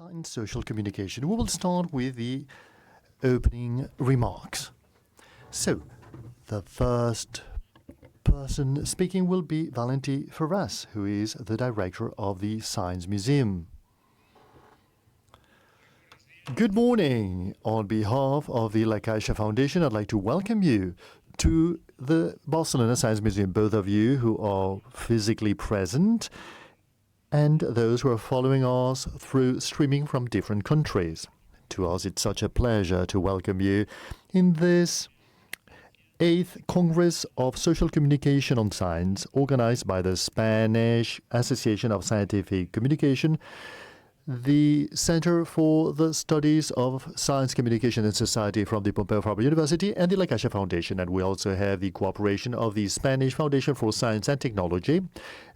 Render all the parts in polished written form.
Science Social Communication. We will start with the opening remarks. So, the first person speaking will be Valentí Ferraz, who is the director of the Science Museum. Good morning. On behalf of the La Caixa Foundation, I'd like to welcome you to the Barcelona Science Museum, both of you who are physically present and those who are following us through streaming from different countries. To us, it's such a pleasure to welcome you in this 8th Congress of Social Communication on Science, organized by the Spanish Association of Scientific Communication, the Center for the Studies of Science, Communication and Society from the Pompeu Fabra University, and the La Caixa Foundation. And we also have the cooperation of the Spanish Foundation for Science and Technology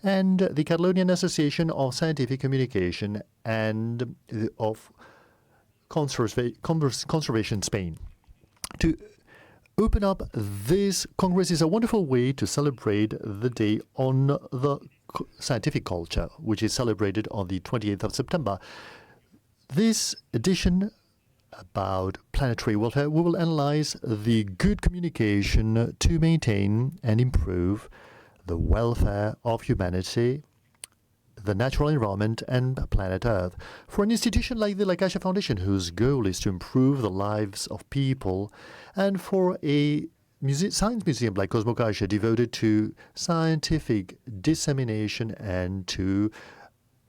and the Catalonian Association of Scientific Communication and of Conservation Spain. To open up this Congress is a wonderful way to celebrate the Day on the Scientific Culture, which is celebrated on the 28th of September. This edition about planetary welfare, we will analyze the good communication to maintain and improve the welfare of humanity, the natural environment, and planet Earth. For an institution like the La Caixa Foundation, whose goal is to improve the lives of people, and for a science museum like Caixa, devoted to scientific dissemination and to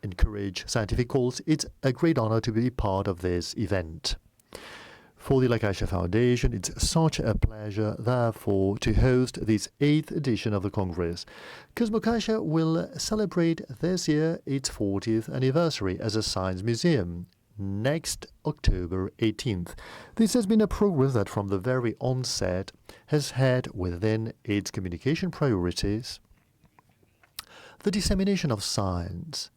encourage scientific goals, it's a great honor to be part of this event. For the La Caixa Foundation, it's such a pleasure, therefore, to host this 8th edition of the Congress. Caixa will celebrate this year its 40th anniversary as a science museum next October 18th. This has been a progress that from the very onset has had within its communication priorities the dissemination of science,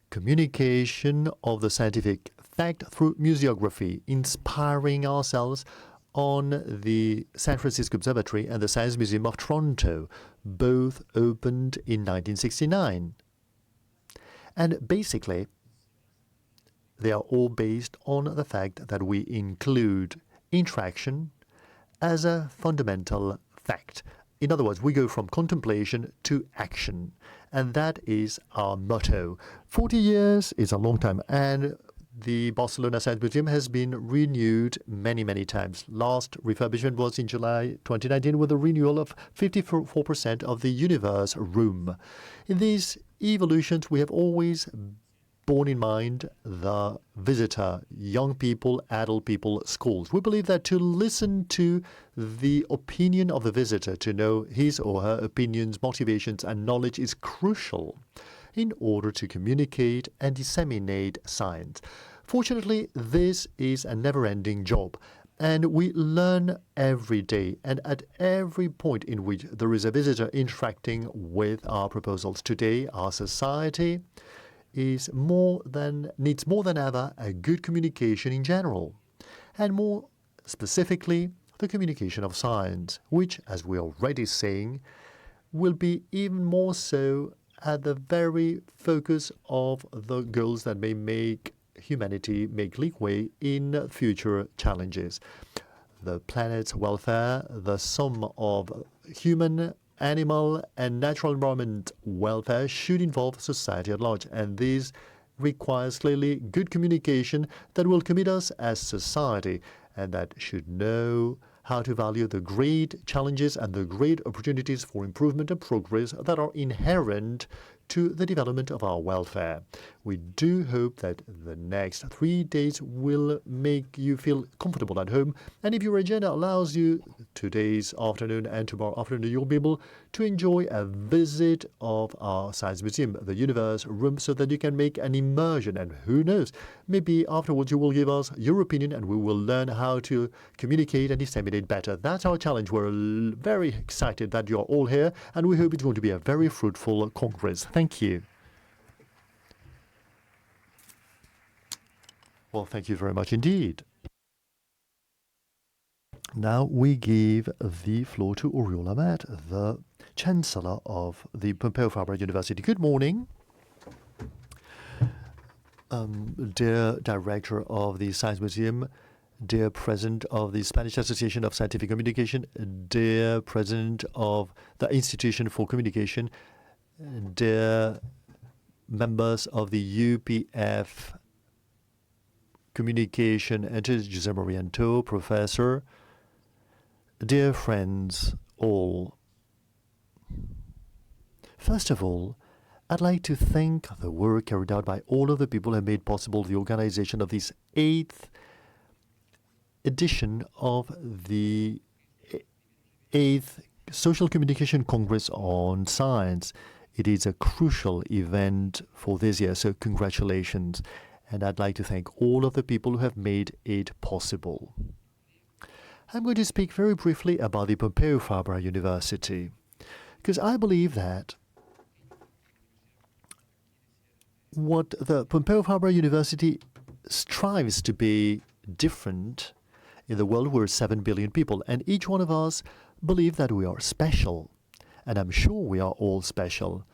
communication of the scientific fact through museography, inspiring ourselves on the San Francisco Observatory and the Science Museum of Toronto, both opened in 1969. And basically, they are all based on the fact that we include interaction as a fundamental fact. In other words, we go from contemplation to action, and that is our motto. 40 years is a long time, and the Barcelona Science Museum has been renewed many, many times. Last refurbishment was in July 2019 with a renewal of 54% of the Universe room. In these evolutions, we have always borne in mind the visitor, young people, adult people, schools. We believe that to listen to the opinion of the visitor, to know his or her opinions, motivations, and knowledge is crucial in order to communicate and disseminate science. Fortunately, this is a never-ending job, and we learn every day and at every point in which there is a visitor interacting with our proposals. Today, our society needs more than ever a good communication in general, and more specifically, the communication of science, which, as we're already saying, will be even more so at the very focus of the goals that may make humanity make leeway in future challenges. The planet's welfare, the sum of human, animal, and natural environment welfare should involve society at large, and this requires clearly good communication that will commit us as society, and that should know how to value the great challenges and the great opportunities for improvement and progress that are inherent to the development of our welfare. We do hope that the next 3 days will make you feel comfortable at home, and if your agenda allows you, today's afternoon and tomorrow afternoon, you'll be able to enjoy a visit of our Science Museum, the Universe room, so that you can make an immersion, and who knows, maybe afterwards you will give us your opinion and we will learn how to communicate and disseminate better. That's our challenge. We're very excited that you're all here, and we hope it's going to be a very fruitful Congress. Thank you. Well, thank you very much indeed. Now we give the floor to Oriol Amat, the Chancellor of the Pompeu Fabra University. Good morning. dear director of the Science Museum, dear president of the Spanish Association of Scientific Communication, dear president of the Institution for Communication, dear members of the UPF Communication, and José María Antó, professor, dear friends all. First of all, I'd like to thank the work carried out by all of the people who have made possible the organization of this 8th edition of the 8th Social Communication Congress on Science. It is a crucial event for this year, so congratulations. And I'd like to thank all of the people who have made it possible. I'm going to speak very briefly about the Pompeu Fabra University, because I believe that what the Pompeu Fabra University strives to be different in the world. We're 7 billion people, and each one of us believe that we are special, and I'm sure we are all special.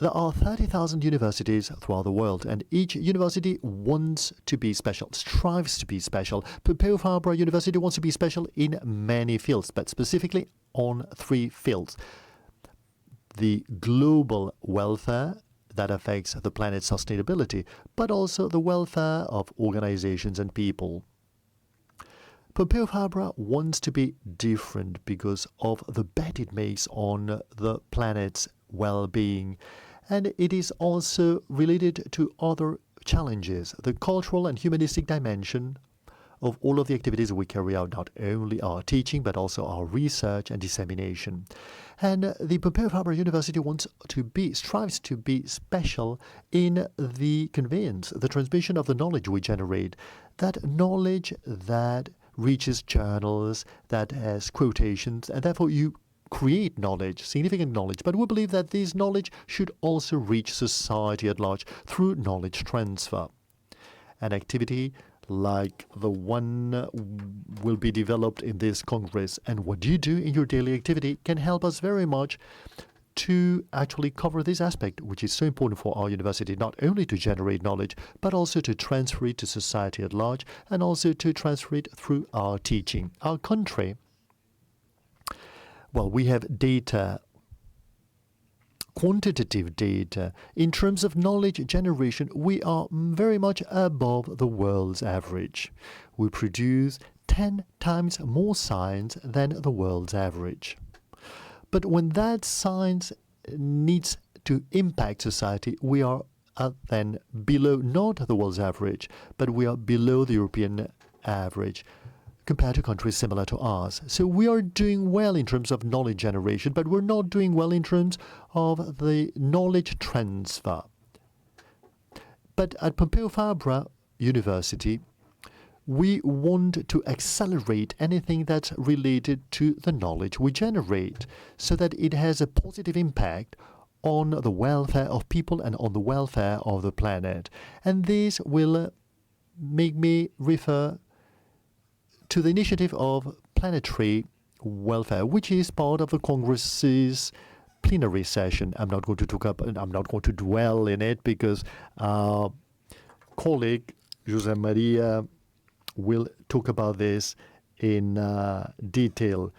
There are 30,000 universities throughout the world, and each university wants to be special, strives to be special. Pompeu Fabra University wants to be special in many fields, but specifically on 3 fields. The global welfare that affects the planet's sustainability, but also the welfare of organizations and people. Pompeu Fabra wants to be different because of the bet it makes on the planet's well-being. And it is also related to other challenges, the cultural and humanistic dimension of all of the activities we carry out, not only our teaching, but also our research and dissemination. And the Pompeu Fabra University strives to be special in the conveyance, the transmission of the knowledge we generate, that knowledge that reaches journals, that has quotations, and therefore you create knowledge, significant knowledge. But we believe that this knowledge should also reach society at large through knowledge transfer. An activity like the one will be developed in this Congress, and what you do in your daily activity can help us very much to actually cover this aspect, which is so important for our university, not only to generate knowledge, but also to transfer it to society at large, and also to transfer it through our teaching. Our country, well, we have data, quantitative data. In terms of knowledge generation, we are very much above the world's average. We produce 10 times more science than the world's average. But when that science needs to impact society, we are then below not the world's average, but we are below the European average compared to countries similar to ours. So we are doing well in terms of knowledge generation, but we're not doing well in terms of the knowledge transfer. But at Pompeu Fabra University, we want to accelerate anything that's related to the knowledge we generate so that it has a positive impact on the welfare of people and on the welfare of the planet. And this will make me refer to the initiative of planetary welfare, which is part of the Congress's plenary session. I'm not going to dwell in it because our colleague José María will talk about this in detail.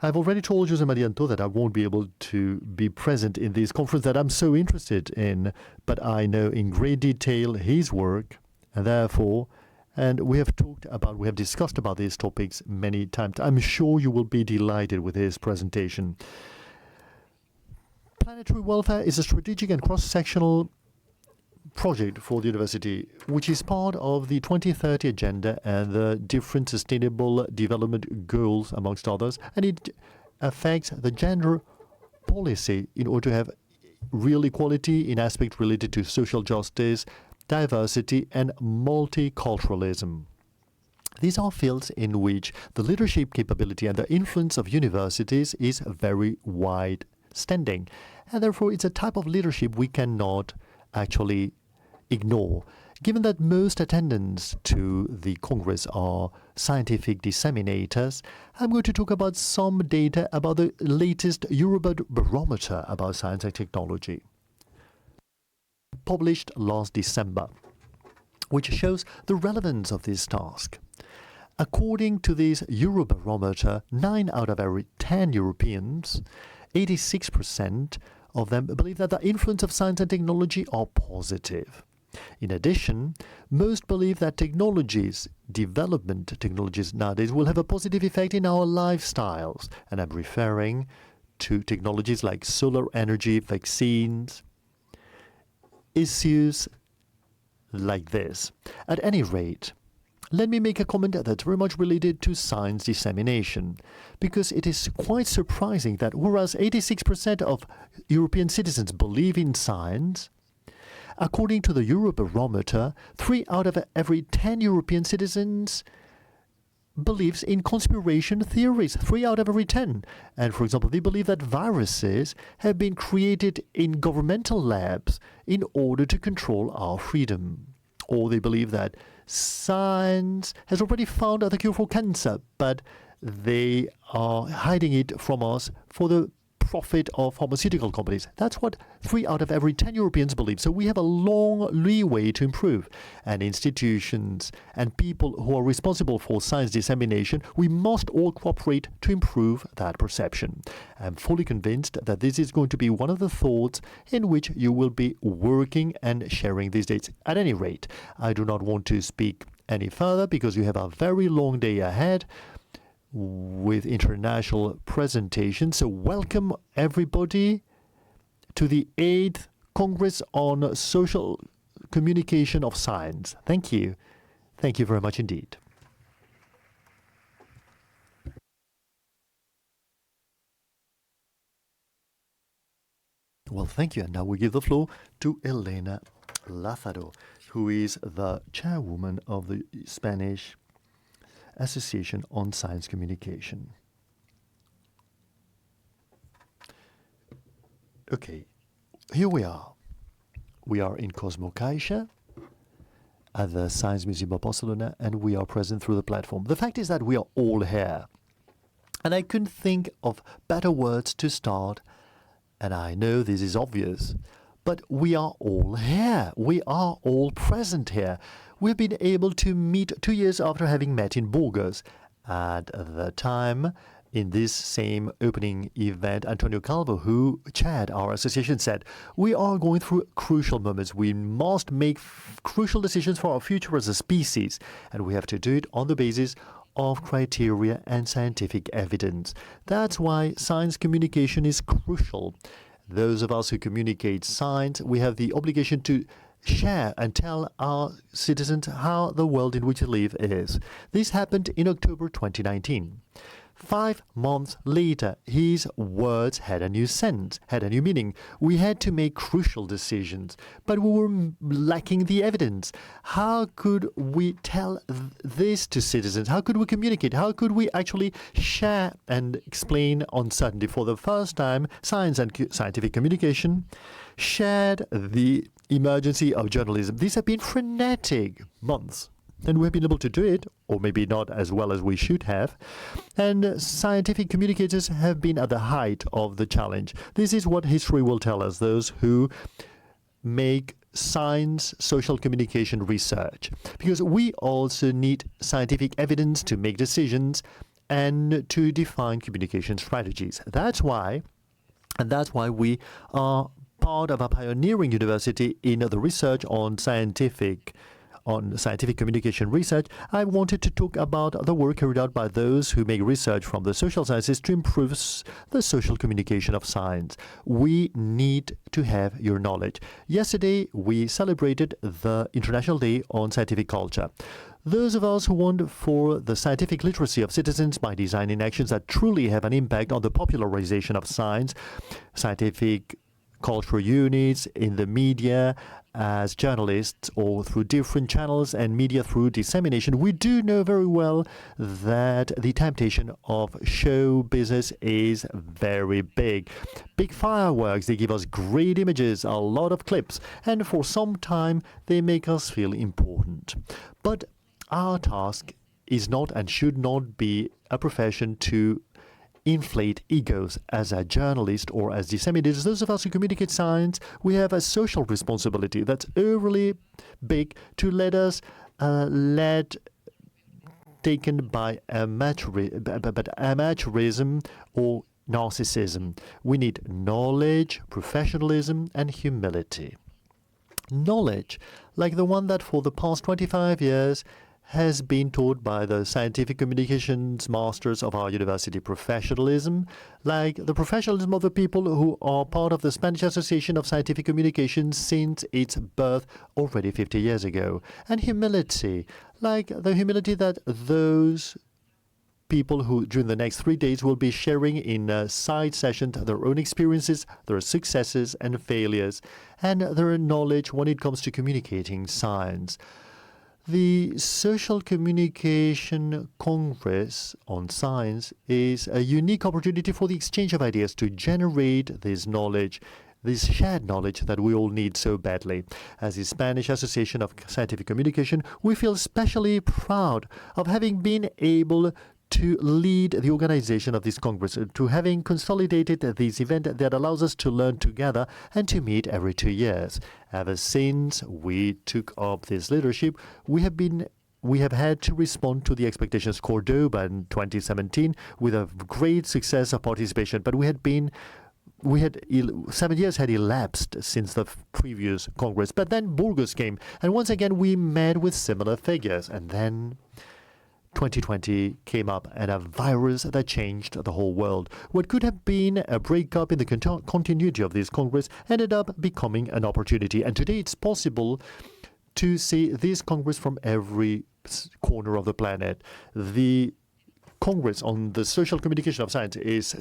I've already told José María Antó that I won't be able to be present in this conference that I'm so interested in, but I know in great detail his work, and therefore, and we have discussed about these topics many times. I'm sure you will be delighted with his presentation. Planetary welfare is a strategic and cross-sectional project for the university, which is part of the 2030 agenda and the different sustainable development goals, amongst others, and it affects the gender policy in order to have real equality in aspects related to social justice, diversity, and multiculturalism. These are fields in which the leadership capability and the influence of universities is very wide-standing, and therefore it's a type of leadership we cannot actually ignore. Given that most attendants to the Congress are scientific disseminators, I'm going to talk about some data about the latest Eurobarometer about science and technology, published last December. which shows the relevance of this task. According to this Eurobarometer, 9 out of every 10 Europeans, 86% of them believe that the influence of science and technology are positive. In addition, most believe that development technologies nowadays will have a positive effect in our lifestyles. And I'm referring to technologies like solar energy, vaccines, issues like this. At any rate, let me make a comment that's very much related to science dissemination, because it is quite surprising that whereas 86% of European citizens believe in science, according to the Eurobarometer, 3 out of every 10 European citizens believes in conspiracy theories. 3 out of every 10. And for example, they believe that viruses have been created in governmental labs in order to control our freedom. Or they believe that science has already found the cure for cancer, but they are hiding it from us for the profit of pharmaceutical companies. That's what 3 out of every 10 Europeans believe. So we have a long leeway to improve. And institutions and people who are responsible for science dissemination, we must all cooperate to improve that perception. I'm fully convinced that this is going to be one of the thoughts in which you will be working and sharing these days. At any rate, I do not want to speak any further because you have a very long day ahead with international presentations. So welcome everybody to the 8th Congress on Social Communication of Science. Thank you. Thank you very much indeed. Well, thank you. And now we give the floor to Elena Lázaro, who is the chairwoman of the Spanish Association on Science Communication. Okay, here we are. We are in Cosmo Caixa at the Science Museum of Barcelona, and we are present through the platform. The fact is that we are all here. And I couldn't think of better words to start, and I know this is obvious, but we are all here. We are all present here. We've been able to meet 2 years after having met in Burgos. At the time, in this same opening event, Antonio Calvo, who chaired our association, said, we are going through crucial moments. We must make crucial decisions for our future as a species, and we have to do it on the basis of criteria and scientific evidence. That's why science communication is crucial. Those of us who communicate science, we have the obligation to share and tell our citizens how the world in which we live is. This happened in October 2019. 5 months later, his words had a new sense, had a new meaning. We had to make crucial decisions, but we were lacking the evidence. How could we tell this to citizens? How could we communicate? How could we actually share and explain uncertainty? For the first time, science and scientific communication shared the emergency of journalism. These have been frenetic months. And we have been able to do it, or maybe not as well as we should have. And scientific communicators have been at the height of the challenge. This is what history will tell us, those who make science, social communication research. Because we also need scientific evidence to make decisions and to define communication strategies. That's why we are part of a pioneering university in the research on scientific communication research. I wanted to talk about the work carried out by those who make research from the social sciences to improve the social communication of science. We need to have your knowledge. Yesterday, we celebrated the International Day on Scientific Culture. Those of us who want for the scientific literacy of citizens by designing actions that truly have an impact on the popularization of science, scientific cultural units in the media, as journalists or through different channels and media through dissemination, we do know very well that the temptation of show business is very big. Big fireworks, they give us great images, a lot of clips, and for some time they make us feel important. But our task is not and should not be a profession to inflate egos. As a journalist or as disseminators, those of us who communicate science, we have a social responsibility that's overly big to let us taken by amateurism or narcissism. We need knowledge, professionalism, and humility. Knowledge, like the one that for the past 25 years has been taught by the scientific communications masters of our university. Professionalism, like the professionalism of the people who are part of the Spanish Association of Scientific Communications since its birth already 50 years ago. And humility, like the humility that those people who during the next 3 days will be sharing in a side session their own experiences, their successes and failures, and their knowledge when it comes to communicating science. The Social Communication Congress on Science is a unique opportunity for the exchange of ideas to generate this knowledge, this shared knowledge that we all need so badly. As the Spanish Association of Scientific Communication, we feel especially proud of having been able to lead the organization of this Congress, to having consolidated this event that allows us to learn together and to meet every 2 years. Ever since we took up this leadership, we have had to respond to the expectations. Cordoba in 2017 with a great success of participation, but 7 years had elapsed since the previous Congress. But then Burgos came, and once again we met with similar figures, and then 2020 came up and a virus that changed the whole world. What could have been a breakup in the continuity of this Congress ended up becoming an opportunity. And today it's possible to see this Congress from every corner of the planet. The Congress on the Social Communication of Science is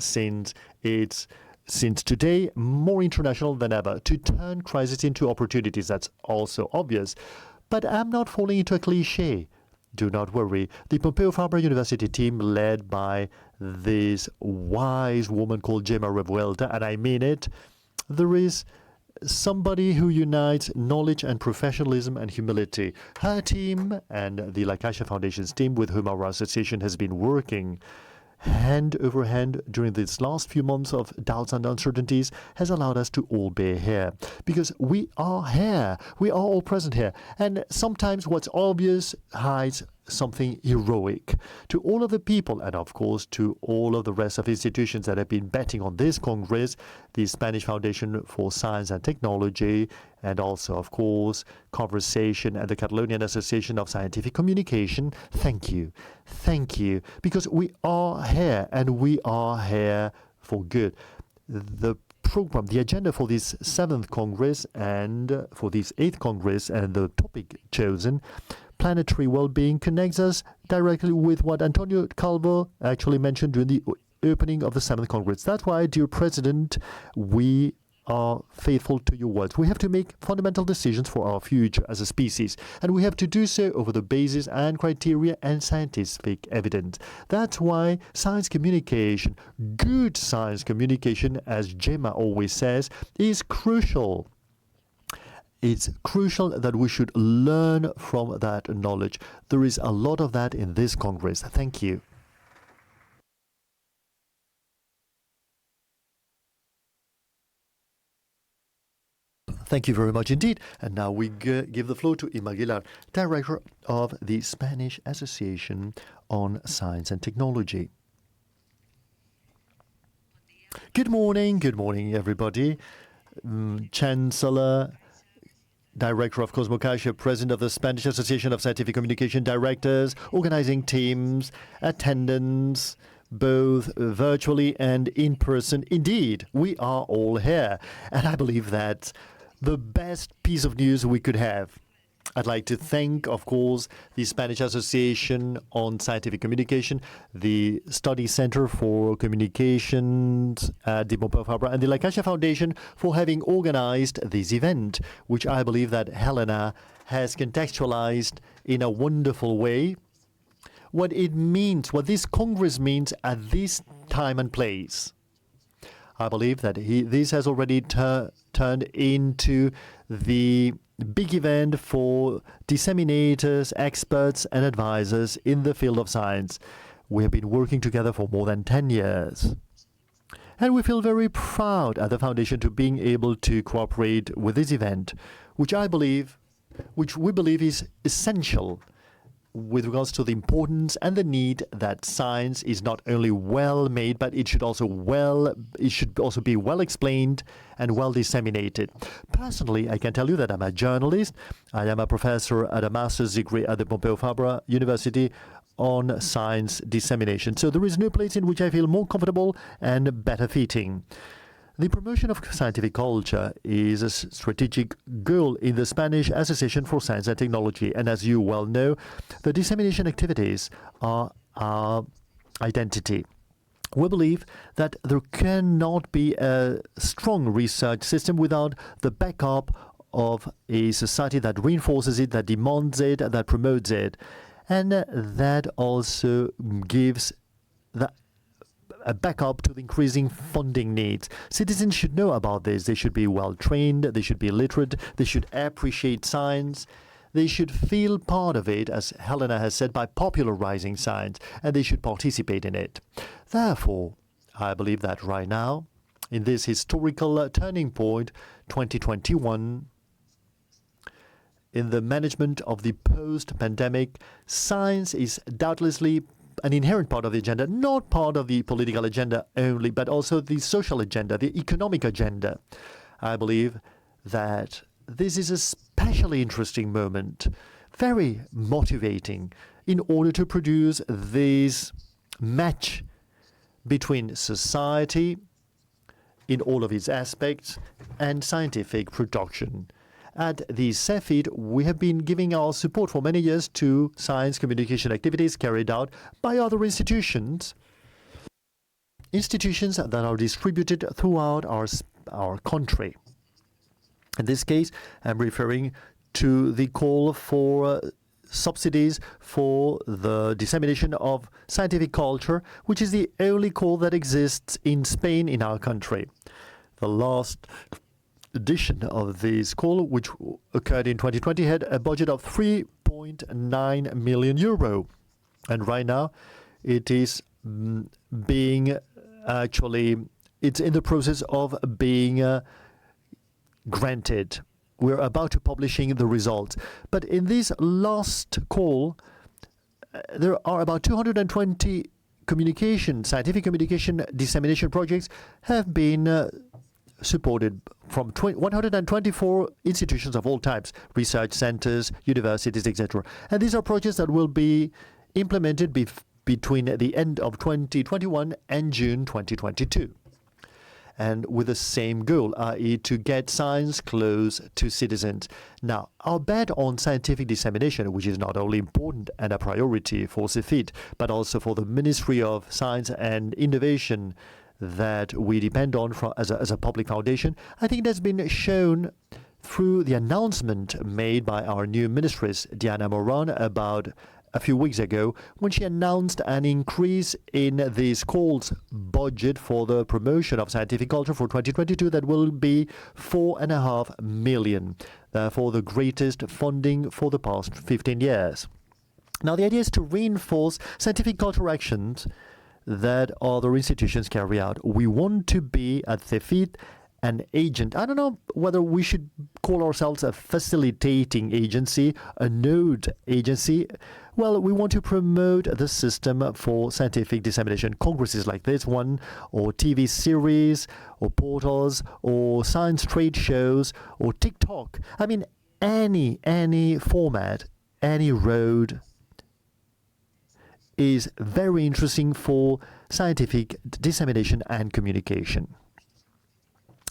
since today more international than ever, to turn crises into opportunities. That's also obvious. But I'm not falling into a cliche. Do not worry. The Pompeu Fabra University team, led by this wise woman called Gemma Revuelta, and I mean it, there is somebody who unites knowledge and professionalism and humility. Her team and the Caixa Foundation's team, with whom our association has been working hand over hand during these last few months of doubts and uncertainties, has allowed us to all be here. Because we are here. We are all present here. And sometimes what's obvious hides something heroic. To all of the people, and of course to all of the rest of institutions that have been betting on this Congress, the Spanish Foundation for Science and Technology, and also, of course, Conversation and the Catalonian Association of Scientific Communication, thank you. Thank you. Because we are here, and we are here for good. The program, the agenda for this 7th Congress and for this 8th Congress, and the topic chosen, planetary well-being, connects us directly with what Antonio Calvo actually mentioned during the opening of the 7th Congress. That's why, dear President, we are faithful to your words. We have to make fundamental decisions for our future as a species, and we have to do so over the basis and criteria and scientific evidence. That's why science communication, good science communication, as Gemma always says, is crucial. It's crucial that we should learn from that knowledge. There is a lot of that in this Congress. Thank you. Thank you very much indeed. And now we give the floor to Ima Aguilar, Director of the Spanish Association on Science and Technology. Good morning, everybody. Chancellor, Director of Cosmo-Caixa, President of the Spanish Association of Scientific Communication, Directors, organizing teams, attendants, both virtually and in person. Indeed, we are all here. And I believe that's the best piece of news we could have. I'd like to thank, of course, the Spanish Association on Scientific Communication, the Study Center for Communications at the Pompeu Fabra, and the Caixa Foundation for having organized this event, which I believe that Helena has contextualized in a wonderful way. What it means, what this Congress means at this time and place. I believe that this has already turned into the big event for disseminators, experts, and advisors in the field of science. We have been working together for more than 10 years. And we feel very proud at the Foundation to being able to cooperate with this event, which we believe is essential with regards to the importance and the need that science is not only well made, but it should also be well explained and well disseminated. Personally, I can tell you that I'm a journalist. I am a professor at a master's degree at the Pompeu Fabra University on science dissemination. So there is no place in which I feel more comfortable and better fitting. The promotion of scientific culture is a strategic goal in the Spanish Association for Science and Technology, and as you well know, the dissemination activities are our identity. We believe that there cannot be a strong research system without the backup of a society that reinforces it, that demands it, that promotes it, and that also gives a backup to the increasing funding needs. Citizens should know about this. They should be well trained, they should be literate, they should appreciate science, they should feel part of it, as Helena has said, by popularizing science, and they should participate in it. Therefore, I believe that right now, in this historical turning point, 2021, in the management of the post-pandemic, science is doubtlessly an inherent part of the agenda, not part of the political agenda only, but also the social agenda, the economic agenda. I believe that this is a especially interesting moment, very motivating, in order to produce this match between society in all of its aspects and scientific production. At the FECYT, we have been giving our support for many years to science communication activities carried out by other institutions that are distributed throughout our country. In this case, I'm referring to the call for subsidies for the dissemination of scientific culture, which is the only call that exists in Spain, in our country. The last edition of this call, which occurred in 2020, had a budget of 3.9 million euro. And right now, it is being it's in the process of being granted. We're about to publishing the results. But in this last call, there are about 220 scientific communication dissemination projects have been supported from 124 institutions of all types, research centers, universities, etc. And these are projects that will be implemented between the end of 2021 and June 2022. And with the same goal, i.e. to get science close to citizens. Now, our bet on scientific dissemination, which is not only important and a priority for FECYT, but also for the Ministry of Science and Innovation that we depend on as a public foundation, I think that's been shown through the announcement made by our new ministress, Diana Moran, about a few weeks ago, when she announced an increase in this call's budget for the promotion of scientific culture for 2022 that will be 4.5 million, therefore the greatest funding for the past 15 years. Now, the idea is to reinforce scientific culture actions that other institutions carry out. We want to be at FECYT an agent. I don't know whether we should call ourselves a facilitating agency, a node agency. Well, we want to promote the system for scientific dissemination. Congresses like this one, or TV series, or portals, or science trade shows, or TikTok. I mean, any format, any road is very interesting for scientific dissemination and communication.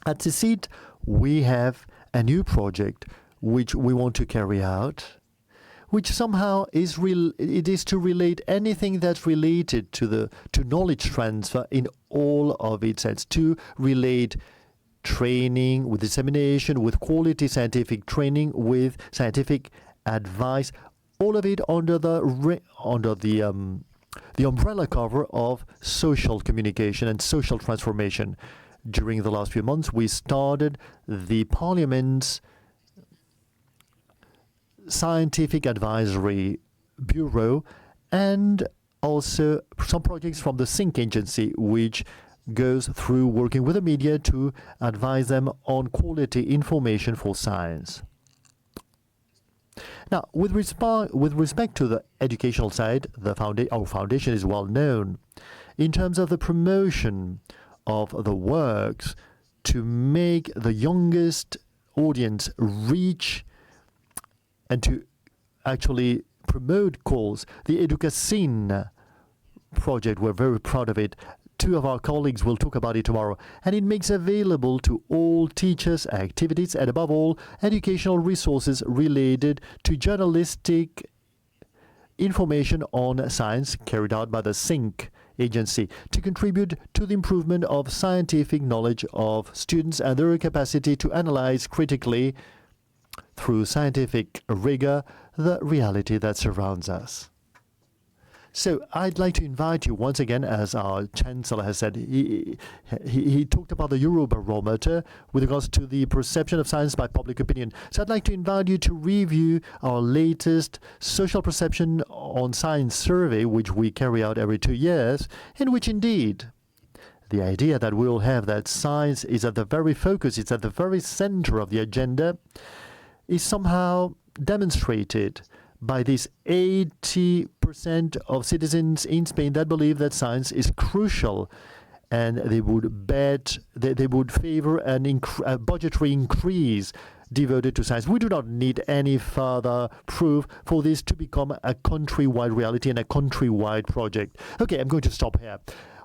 At CCS, we have a new project which we want to carry out, which somehow is to relate anything that's related to knowledge transfer in all of its sense, to relate training with dissemination, with quality scientific training, with scientific advice, all of it under the umbrella cover of social communication and social transformation. During the last few months, we started the Parliament's Scientific Advisory Bureau, and also some projects from the SYNC agency, which goes through working with the media to advise them on quality information for science. Now, with respect to the educational side, our foundation is well known in terms of the promotion of the works to make the youngest audience reach and to actually promote calls. The Educacin project, we're very proud of it. Two of our colleagues will talk about it tomorrow. And it makes available to all teachers activities and, above all, educational resources related to journalistic information on science carried out by the SYNC agency to contribute to the improvement of scientific knowledge of students and their capacity to analyze critically, through scientific rigor, the reality that surrounds us. So I'd like to invite you once again, as our Chancellor has said, he talked about the Eurobarometer with regards to the perception of science by public opinion. So I'd like to invite you to review our latest social perception on science survey, which we carry out every 2 years, in which indeed the idea that we'll have that science is at the very focus, it's at the very center of the agenda, is somehow demonstrated by this 80% of citizens in Spain that believe that science is crucial, and they would favor a budgetary increase devoted to science. We do not need any further proof for this to become a countrywide reality and a countrywide project. Okay, I'm going to stop here.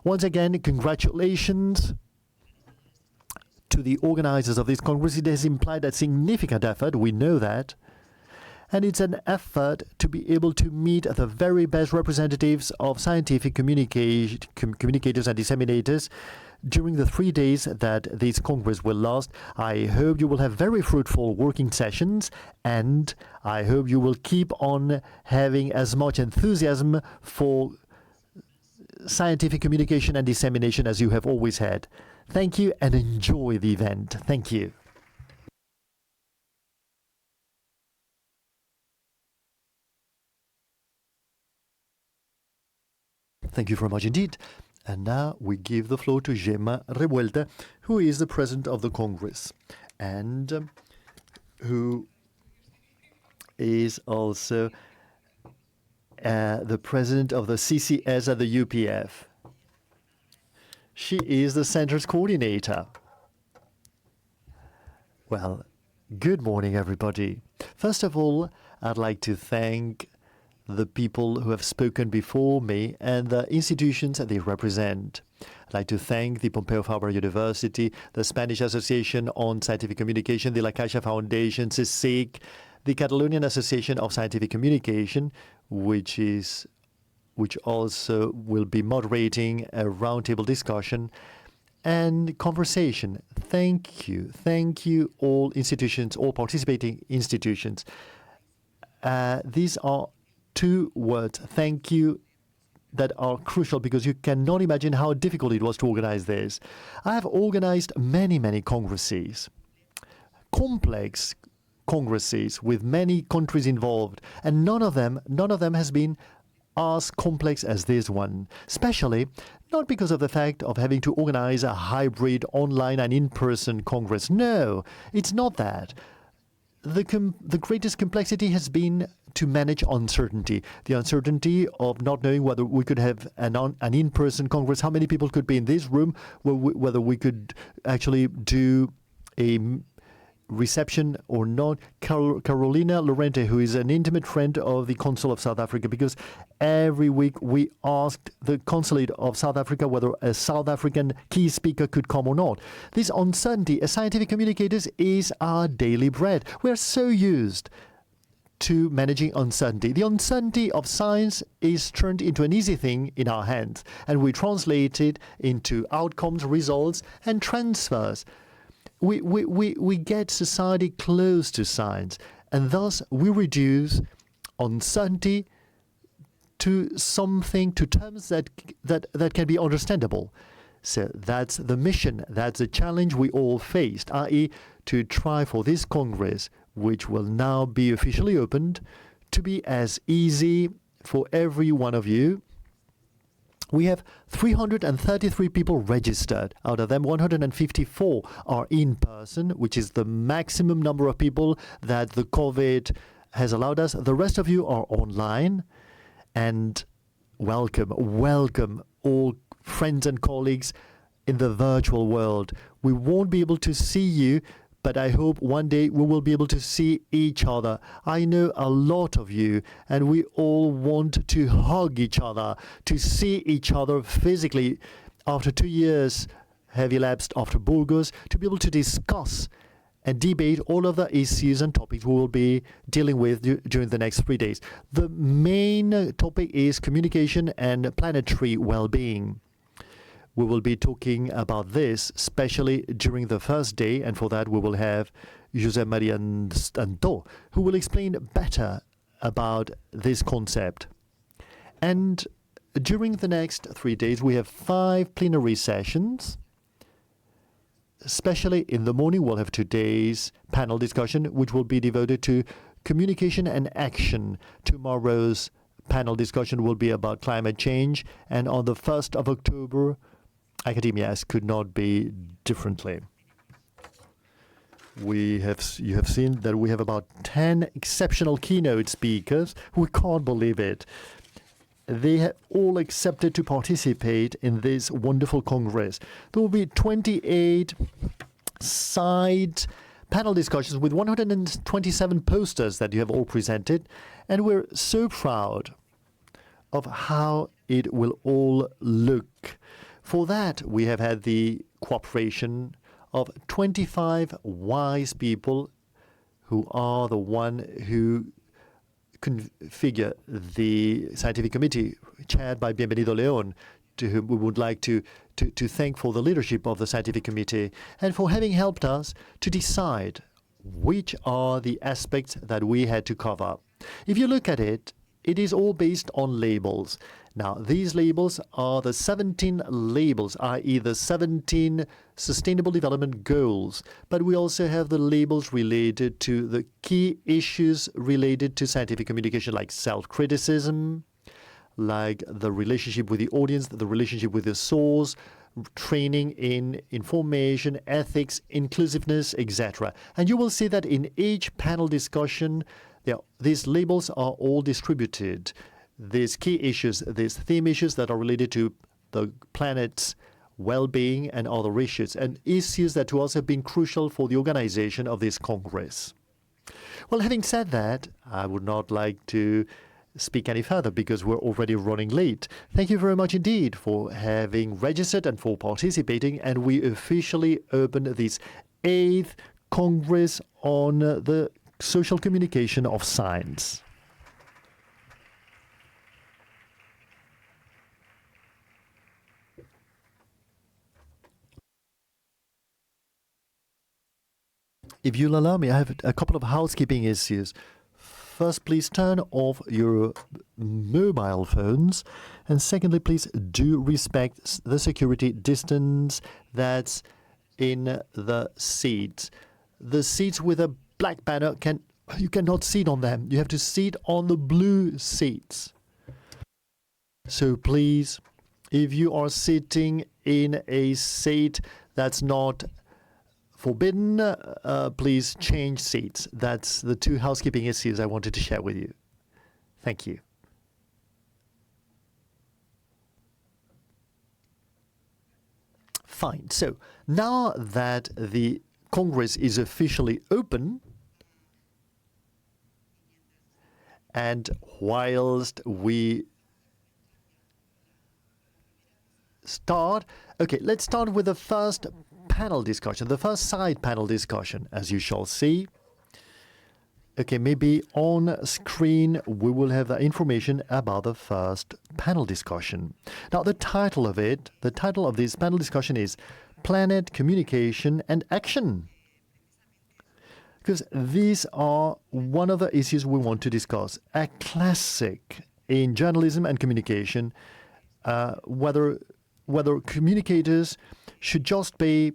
Once again, congratulations to the organizers of this Congress. It has implied a significant effort, we know that. And it's an effort to be able to meet the very best representatives of scientific communicators and disseminators during the 3 days that this Congress will last. I hope you will have very fruitful working sessions, and I hope you will keep on having as much enthusiasm for scientific communication and dissemination as you have always had. Thank you, and enjoy the event. Thank you. Thank you very much indeed. And now we give the floor to Gemma Revuelta, who is the president of the Congress and who is also the president of the CCS at the UPF. She is the center's coordinator. Well, good morning, everybody. First of all, I'd like to thank the people who have spoken before me and the institutions that they represent. I'd like to thank the Pompeu Fabra University, the Spanish Association on Scientific Communication, the La Caixa Foundation, CCC, the Catalonian Association of Scientific Communication, which also will be moderating a roundtable discussion and conversation. Thank you all institutions, all participating institutions. These are 2 words, thank you, that are crucial because you cannot imagine how difficult it was to organize this. I have organized many congresses, complex congresses with many countries involved, and none of them has been as complex as this one, especially not because of the fact of having to organize a hybrid online and in-person congress. No, it's not that. The greatest complexity has been to manage uncertainty. The uncertainty of not knowing whether we could have an in-person Congress, how many people could be in this room, whether we could actually do a reception or not. Carolina Lorente, who is an intimate friend of the Consul of South Africa, because every week we asked the Consulate of South Africa whether a South African key speaker could come or not. This uncertainty as scientific communicators is our daily bread. We're so used to managing uncertainty. The uncertainty of science is turned into an easy thing in our hands, and we translate it into outcomes, results, and transfers. We get society close to science, and thus we reduce uncertainty to terms that can be understandable. So that's the mission, that's the challenge we all faced, i.e. to try for this Congress, which will now be officially opened, to be as easy for every one of you We have 333 people registered. Out of them, 154 are in person, which is the maximum number of people that the COVID has allowed us. The rest of you are online. And welcome all friends and colleagues in the virtual world. We won't be able to see you, but I hope one day we will be able to see each other. I know a lot of you, and we all want to hug each other, to see each other physically after 2 years have elapsed after Burgos, to be able to discuss and debate all of the issues and topics we will be dealing with during the next 3 days. The main topic is communication and planetary well-being. We will be talking about this, especially during the first day, and for that we will have José María Antó, who will explain better about this concept. And during the next 3 days, we have 5 plenary sessions. Especially in the morning, we'll have today's panel discussion, which will be devoted to communication and action. Tomorrow's panel discussion will be about climate change, and on the 1st of October, academia as could not be differently. You have seen that we have about 10 exceptional keynote speakers. We can't believe it. They have all accepted to participate in this wonderful Congress. There will be 28 side panel discussions with 127 posters that you have all presented, and we're so proud of how it will all look. For that, we have had the cooperation of 25 wise people who are the one who configure the scientific committee chaired by Bienvenido León, to whom we would like to thank for the leadership of the scientific committee and for having helped us to decide which are the aspects that we had to cover. If you look at it, it is all based on labels. Now, these labels are the 17 labels, i.e. the 17 Sustainable Development Goals. But we also have the labels related to the key issues related to scientific communication, like self-criticism, like the relationship with the audience, the relationship with the source, training in information, ethics, inclusiveness, etc. And you will see that in each panel discussion, these labels are all distributed. These key issues, these theme issues that are related to the planet's well-being and other issues, and issues that to us have been crucial for the organization of this Congress. Well, having said that, I would not like to speak any further because we're already running late. Thank you very much indeed for having registered and for participating, and we officially open this 8th Congress on the social communication of science. If you'll allow me, I have a couple of housekeeping issues. First, please turn off your mobile phones. And secondly, please do respect the security distance that's in the seats. The seats with a black banner, you cannot sit on them. You have to sit on the blue seats. So please, if you are sitting in a seat that's not forbidden, please change seats. That's the 2 housekeeping issues I wanted to share with you. Thank you. Fine. So now that the Congress is officially open, and whilst we start, okay, let's start with the first panel discussion, the first side panel discussion, as you shall see. Okay, maybe on screen we will have the information about the first panel discussion. Now, the title of this panel discussion is Planet, Communication and Action. Because these are one of the issues we want to discuss. A classic in journalism and communication, whether communicators should just be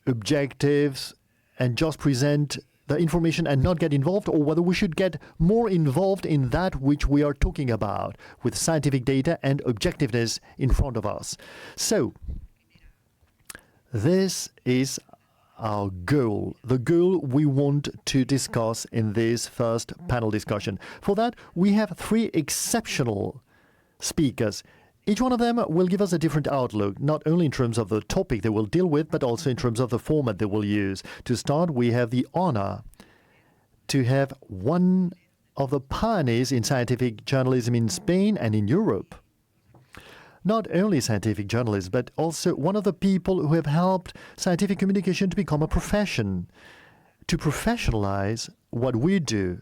objectives and just present the information and not get involved, or whether we should get more involved in that which we are talking about, with scientific data and objectiveness in front of us. So, this is our goal, the goal we want to discuss in this first panel discussion. For that, we have three exceptional speakers. Each one of them will give us a different outlook, not only in terms of the topic they will deal with, but also in terms of the format they will use. To start, we have the honor to have one of the pioneers in scientific journalism in Spain and in Europe. Not only scientific journalists, but also one of the people who have helped scientific communication to become a profession, to professionalize what we do,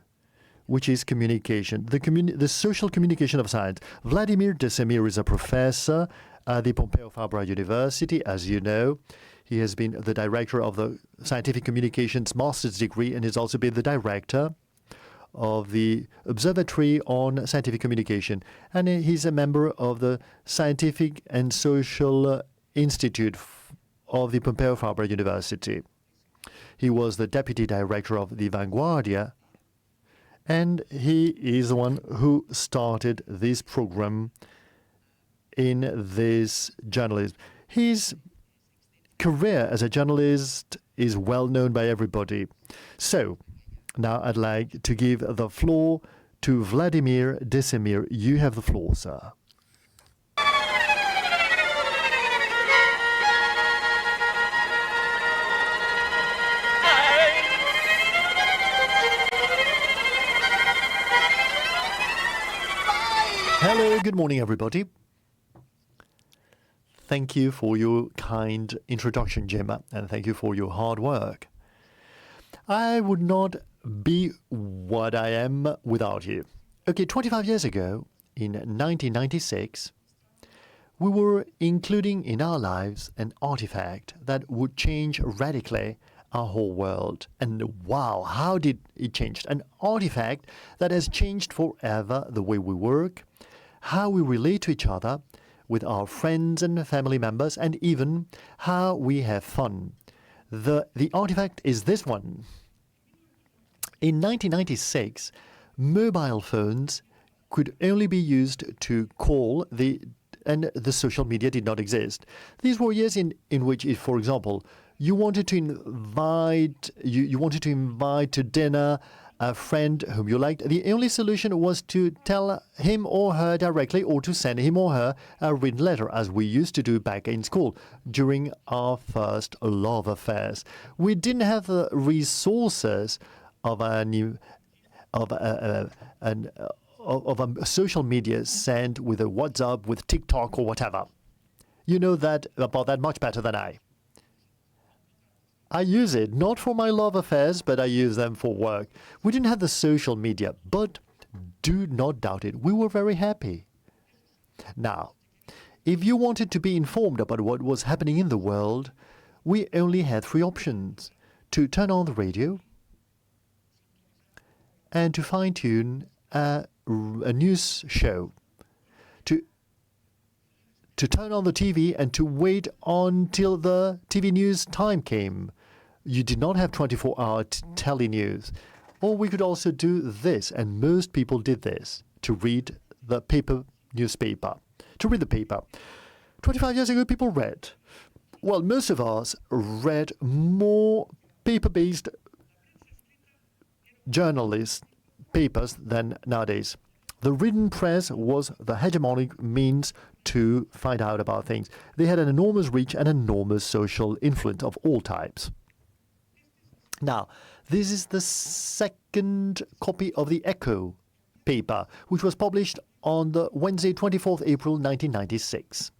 which is communication, the social communication of science. Vladimir Desemir is a professor at the Pompeu Fabra University, as you know. He has been the director of the Scientific Communications Master's degree and has also been the director of the Observatory on Scientific Communication. And he's a member of the Scientific and Social Institute of the Pompeu Fabra University. He was the deputy director of the Vanguardia, and he is the one who started this program in this journalism. His career as a journalist is well known by everybody. So, now I'd like to give the floor to Vladimir Desemir. You have the floor, sir. Hello, good morning, everybody. Thank you for your kind introduction, Gemma, and thank you for your hard work. I would not be what I am without you. Okay, 25 years ago, in 1996, we were including in our lives an artifact that would change radically our whole world. And wow, how did it change? An artifact that has changed forever the way we work, how we relate to each other, with our friends and family members, and even how we have fun. The artifact is this one. In 1996, mobile phones could only be used to call, and the social media did not exist. These were years in which, if, for example, you wanted to invite to dinner a friend whom you liked, the only solution was to tell him or her directly, or to send him or her a written letter, as we used to do back in school during our first love affairs. We didn't have the resources of a social media sent with a WhatsApp, with TikTok or whatever. You know that about that much better than I. I use it not for my love affairs, but I use them for work. We didn't have the social media, but do not doubt it, we were very happy. Now, if you wanted to be informed about what was happening in the world, we only had three options: to turn on the radio, and to fine-tune a news show, to turn on the TV and to wait until the TV news time came. You did not have 24-hour tele-news. Or we could also do this, and most people did this, to read the newspaper. 25 years ago, people read. Well, most of us read more paper-based journalist papers than nowadays. The written press was the hegemonic means to find out about things. They had an enormous reach and enormous social influence of all types. Now, this is the second copy of the Echo paper, which was published on the Wednesday, 24th April 1996.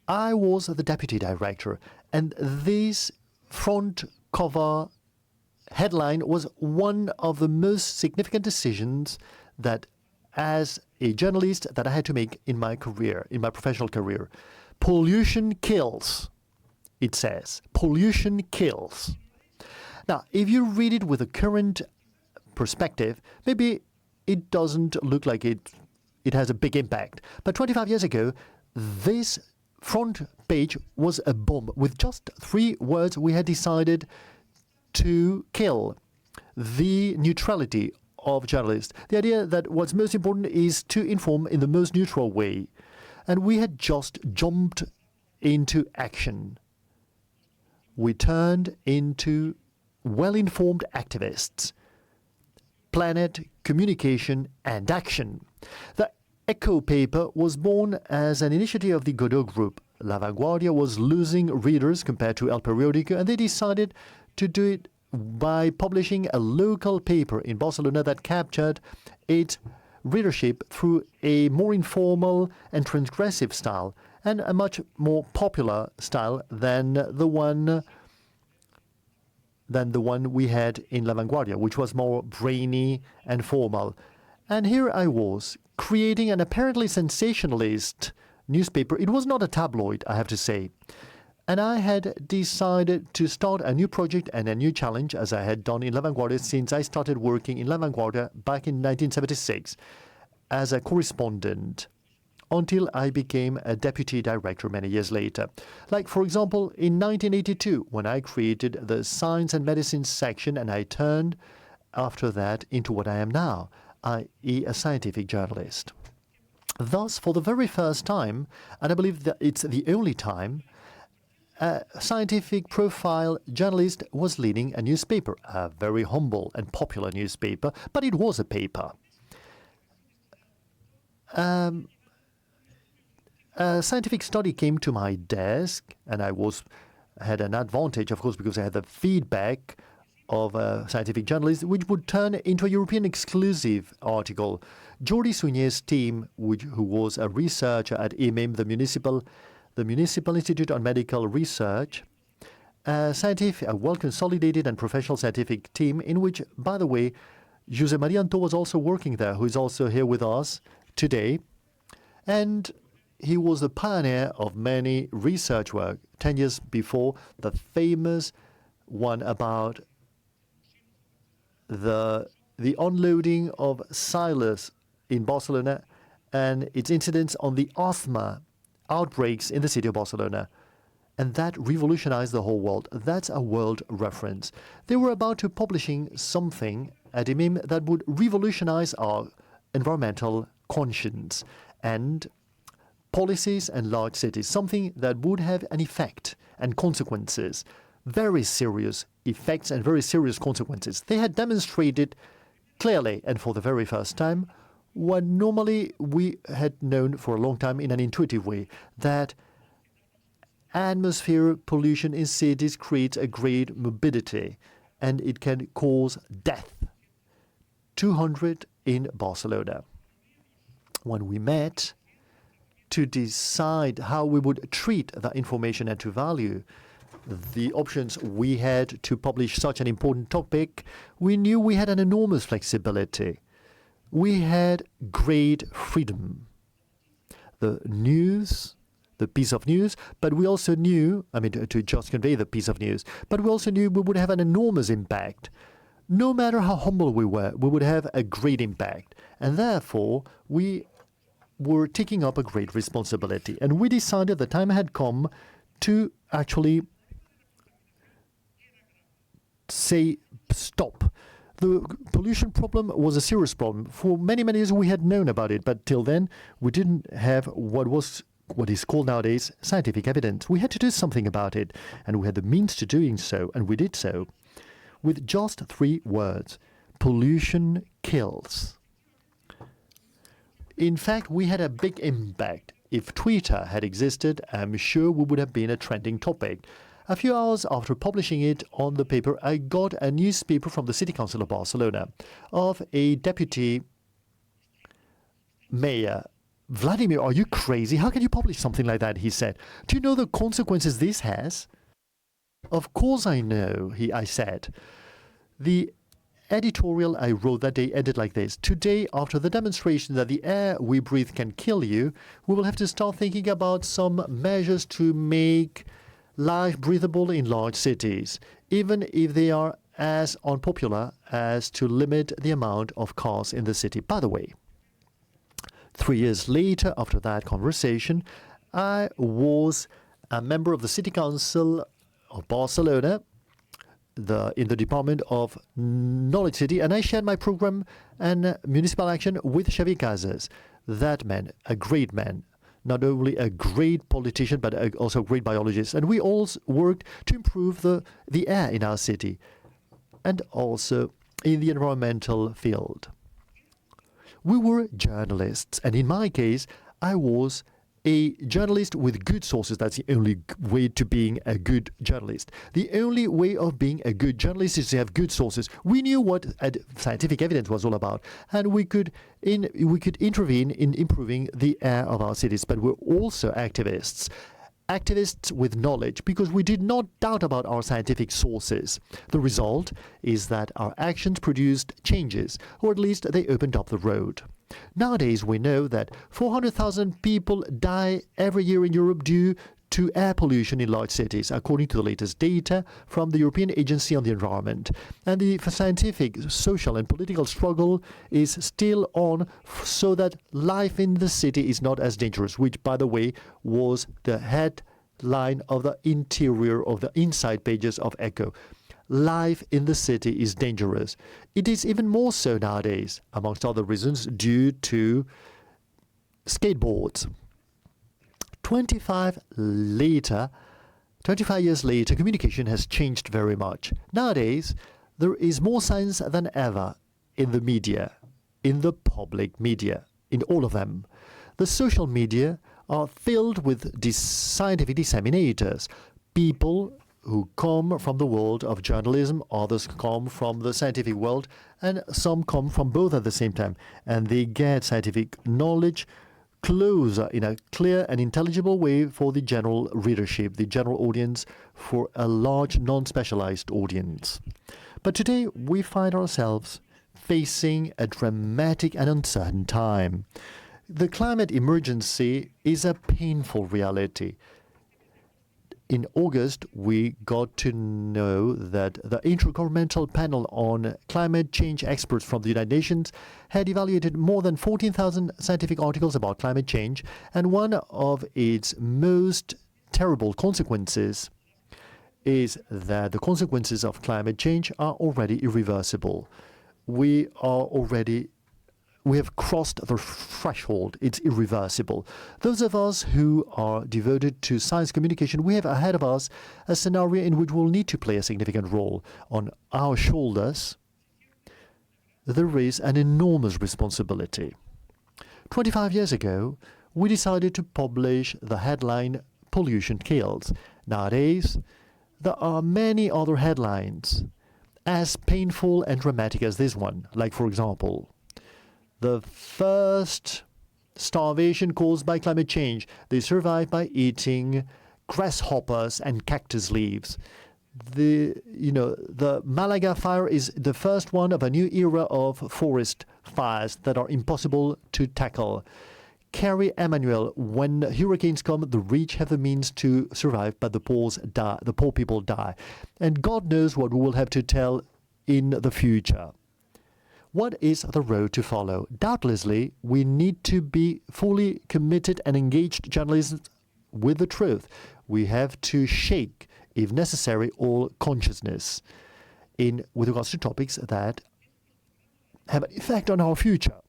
I was the deputy director, and this front cover headline was one of the most significant decisions that, as a journalist, that I had to make in my career, in my professional career. Pollution kills, it says. Pollution kills. Now, if you read it with a current perspective, maybe it doesn't look like it has a big impact. But 25 years ago, this front page was a bomb. With just 3 words, we had decided to kill the neutrality of journalists. The idea that what's most important is to inform in the most neutral way. And we had just jumped into action. We turned into well-informed activists. Planet, Communication, and Action. The Echo paper was born as an initiative of the Godot Group. La Vanguardia was losing readers compared to El Periódico, and they decided to do it by publishing a local paper in Barcelona that captured its readership through a more informal and transgressive style, and a much more popular style than the one we had in La Vanguardia, which was more brainy and formal. And here I was, creating an apparently sensationalist newspaper. It was not a tabloid, I have to say. And I had decided to start a new project and a new challenge, as I had done in La Vanguardia since I started working in La Vanguardia back in 1976 as a correspondent, until I became a deputy director many years later. Like, for example, in 1982, when I created the Science and Medicine section, and I turned after that into what I am now, i.e. a scientific journalist. Thus, for the very first time, and I believe that it's the only time, a scientific profile journalist was leading a newspaper, a very humble and popular newspaper, but it was a paper. A scientific study came to my desk, and I had an advantage, of course, because I had the feedback of a scientific journalist, which would turn into a European exclusive article. Jordi Sunye's team, who was a researcher at IMIM, the Municipal Institute on Medical Research, a well-consolidated and professional scientific team in which, by the way, José María Antó was also working there, who is also here with us today. And he was the pioneer of many research work, 10 years before the famous one about the unloading of silos in Barcelona and its incidence on the asthma outbreaks in the city of Barcelona. And that revolutionized the whole world. That's a world reference. They were about to publishing something at IMIM that would revolutionize our environmental conscience and policies and large cities, something that would have an effect and consequences, very serious effects and very serious consequences. They had demonstrated clearly and for the very first time what normally we had known for a long time in an intuitive way, that atmosphere pollution in cities creates a great morbidity and it can cause death. 200 in Barcelona. When we met to decide how we would treat that information and to value the options we had to publish such an important topic, we knew we had an enormous flexibility. We had great freedom. The news, the piece of news, but we also knew, to just convey the piece of news, but we also knew we would have an enormous impact. No matter how humble we were, we would have a great impact. And therefore, we were taking up a great responsibility. And we decided the time had come to actually say stop. The pollution problem was a serious problem. For many, many years we had known about it, but till then we didn't have what is called nowadays scientific evidence. We had to do something about it, and we had the means to doing so, and we did so with just 3 words: pollution kills. In fact, we had a big impact. If Twitter had existed, I'm sure we would have been a trending topic. A few hours after publishing it on the paper, I got a newspaper from the City Council of Barcelona of a deputy mayor. "Vladimir, are you crazy? How can you publish something like that?" he said. "Do you know the consequences this has?" "Of course I know," I said. The editorial I wrote that day ended like this: "Today, after the demonstration that the air we breathe can kill you, we will have to start thinking about some measures to make life breathable in large cities, even if they are as unpopular as to limit the amount of cars in the city." By the way, 3 years later, after that conversation, I was a member of the City Council of Barcelona, in the Department of Knowledge City, and I shared my program and municipal action with Xavier Casas. That man, a great man, not only a great politician, but also a great biologist. And we all worked to improve the air in our city and also in the environmental field. We were journalists, and in my case, I was a journalist with good sources. That's the only way to being a good journalist. The only way of being a good journalist is to have good sources. We knew what scientific evidence was all about, and we could intervene in improving the air of our cities. But we're also activists with knowledge, because we did not doubt about our scientific sources. The result is that our actions produced changes, or at least they opened up the road. Nowadays, we know that 400,000 people die every year in Europe due to air pollution in large cities, according to the latest data from the European Agency on the Environment. And the scientific, social, and political struggle is still on so that life in the city is not as dangerous, which, by the way, was the headline of the interior of the inside pages of Echo. Life in the city is dangerous. It is even more so nowadays, amongst other reasons, due to skateboards. 25 years later, communication has changed very much. Nowadays, there is more science than ever in the media, in the public media, in all of them. The social media are filled with scientific disseminators, people who come from the world of journalism, others come from the scientific world, and some come from both at the same time. And they get scientific knowledge closer in a clear and intelligible way for the general readership, the general audience, for a large non-specialized audience. But today we find ourselves facing a dramatic and uncertain time. The climate emergency is a painful reality. In August, we got to know that the Intergovernmental Panel on Climate Change experts from the United Nations had evaluated more than 14,000 scientific articles about climate change, and one of its most terrible consequences is that the consequences of climate change are already irreversible. We have crossed the threshold. It's irreversible. Those of us who are devoted to science communication, we have ahead of us a scenario in which we'll need to play a significant role. On our shoulders, there is an enormous responsibility. 25 years ago, we decided to publish the headline, "Pollution Kills." Nowadays, there are many other headlines as painful and dramatic as this one, like, for example, the first starvation caused by climate change. They survived by eating grasshoppers and cactus leaves. The Malaga fire is the first one of a new era of forest fires that are impossible to tackle. Carrie Emmanuel, when hurricanes come, the rich have the means to survive, but the poor people die. And God knows what we will have to tell in the future. What is the road to follow? Doubtlessly, we need to be fully committed and engaged journalists with the truth. We have to shake, if necessary, all consciousness with regards to topics that have an effect on our future.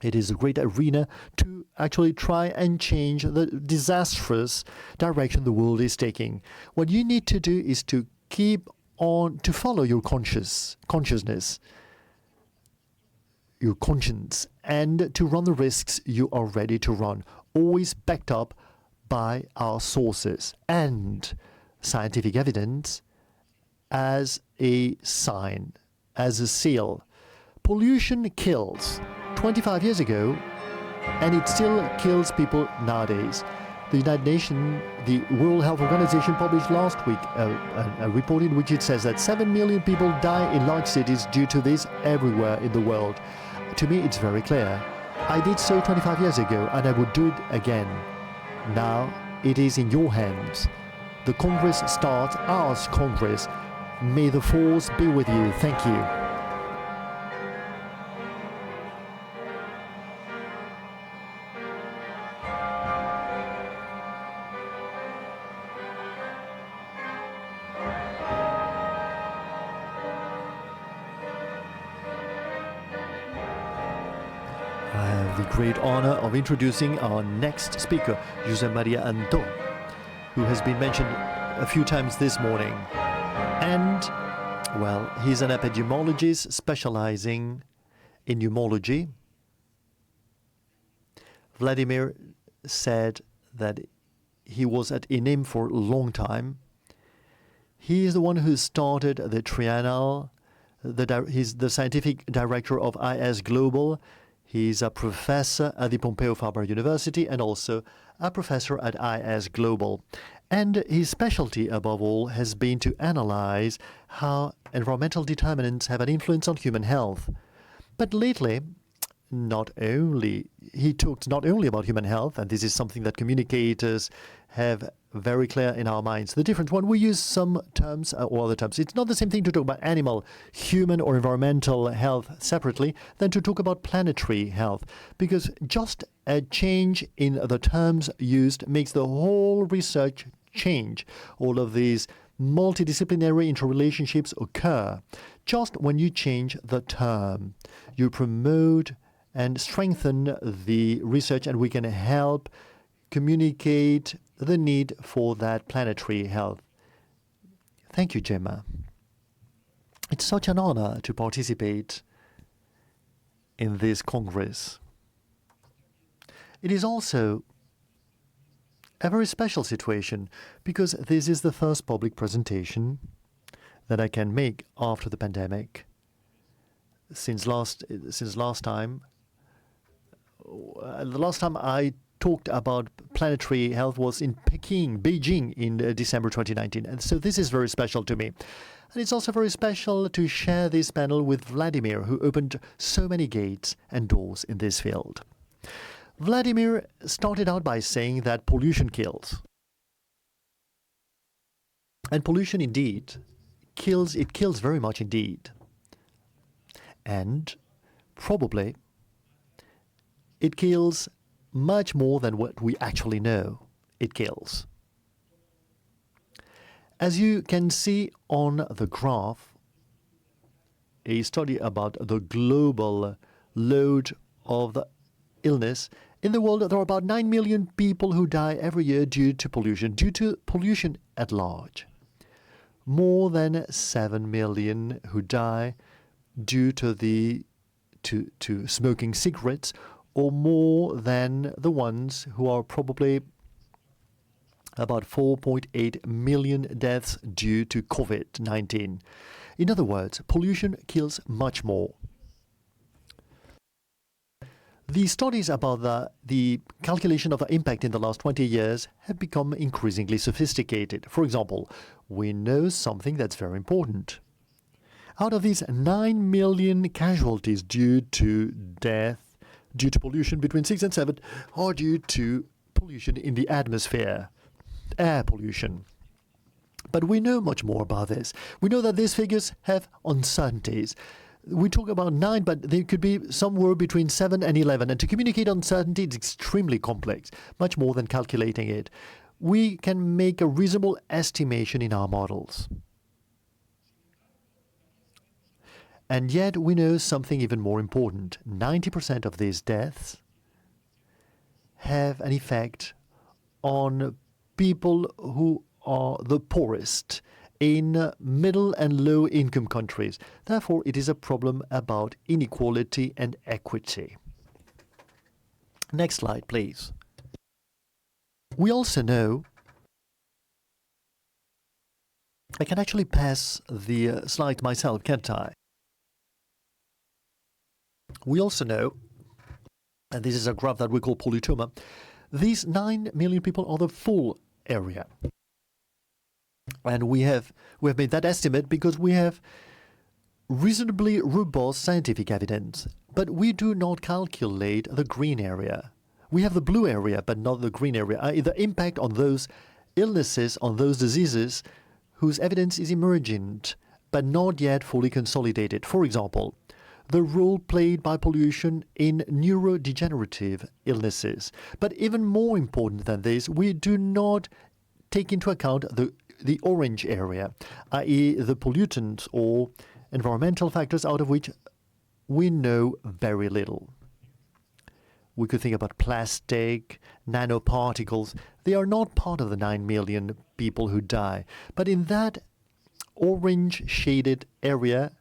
It is a great arena to actually try and change the disastrous direction the world is taking. What you need to do is to keep on, to follow your consciousness, your conscience, and to run the risks you are ready to run, always backed up by our sources and scientific evidence as a sign, as a seal. Pollution kills 25 years ago, and it still kills people nowadays. The United Nations, the World Health Organization, published last week a report in which it says that 7 million people die in large cities due to this everywhere in the world. To me, it's very clear. I did so 25 years ago, and I would do it again. Now, it is in your hands. The Congress starts. Ask Congress. May the force be with you. Thank you. the great honor of introducing our next speaker, José María Antó, who has been mentioned a few times this morning. And, well, he's an epidemiologist specializing in pneumology. Vladimir said that he was at INIM for a long time. He is the one who started the triennial. He's the scientific director of IS Global. He's a professor at the Pompeu Fabra University and also a professor at IS Global. And his specialty, above all, has been to analyze how environmental determinants have an influence on human health. But lately, he talked not only about human health, and this is something that communicators have very clear in our minds. The difference, when we use some terms or other terms, it's not the same thing to talk about animal, human or environmental health separately than to talk about planetary health, because just a change in the terms used makes the whole research change. All of these multidisciplinary interrelationships occur. Just when you change the term, you promote and strengthen the research, and we can help communicate the need for that planetary health. Thank you, Gemma. It's such an honor to participate in this Congress. It is also a very special situation because this is the first public presentation that I can make after the pandemic. Since last time, the last time I talked about planetary health was in Beijing in December 2019. And so this is very special to me. And it's also very special to share this panel with Vladimir, who opened so many gates and doors in this field. Vladimir started out by saying that pollution kills. And pollution indeed kills very much indeed. And probably it kills much more than what we actually know it kills. As you can see on the graph, a study about the global load of the illness. In the world, there are about 9 million people who die every year due to pollution at large. More than 7 million who die due to smoking cigarettes, or more than the ones who are probably about 4.8 million deaths due to COVID-19. In other words, pollution kills much more. The studies about the calculation of the impact in the last 20 years have become increasingly sophisticated. For example, we know something that's very important. Out of these 9 million casualties due to pollution between 6 and 7 are due to pollution in the atmosphere, air pollution. But we know much more about this. We know that these figures have uncertainties. We talk about 9, but they could be somewhere between 7 and 11. And to communicate uncertainty is extremely complex, much more than calculating it. We can make a reasonable estimation in our models. And yet we know something even more important. 90% of these deaths have an effect on people who are the poorest in middle and low income countries. Therefore, it is a problem about inequality and equity. Next slide, please. We also know, I can actually pass the slide myself, can't I? We also know, and this is a graph that we call polytoma, these 9 million people are the full area. And we have made that estimate because we have reasonably robust scientific evidence. But we do not calculate the green area. We have the blue area, but not the green area, i.e. the impact on those illnesses, on those diseases whose evidence is emergent, but not yet fully consolidated. For example, the role played by pollution in neurodegenerative illnesses. But even more important than this, we do not take into account the orange area, i.e. the pollutants or environmental factors out of which we know very little. We could think about plastic, nanoparticles. They are not part of the 9 million people who die. But in that orange shaded area,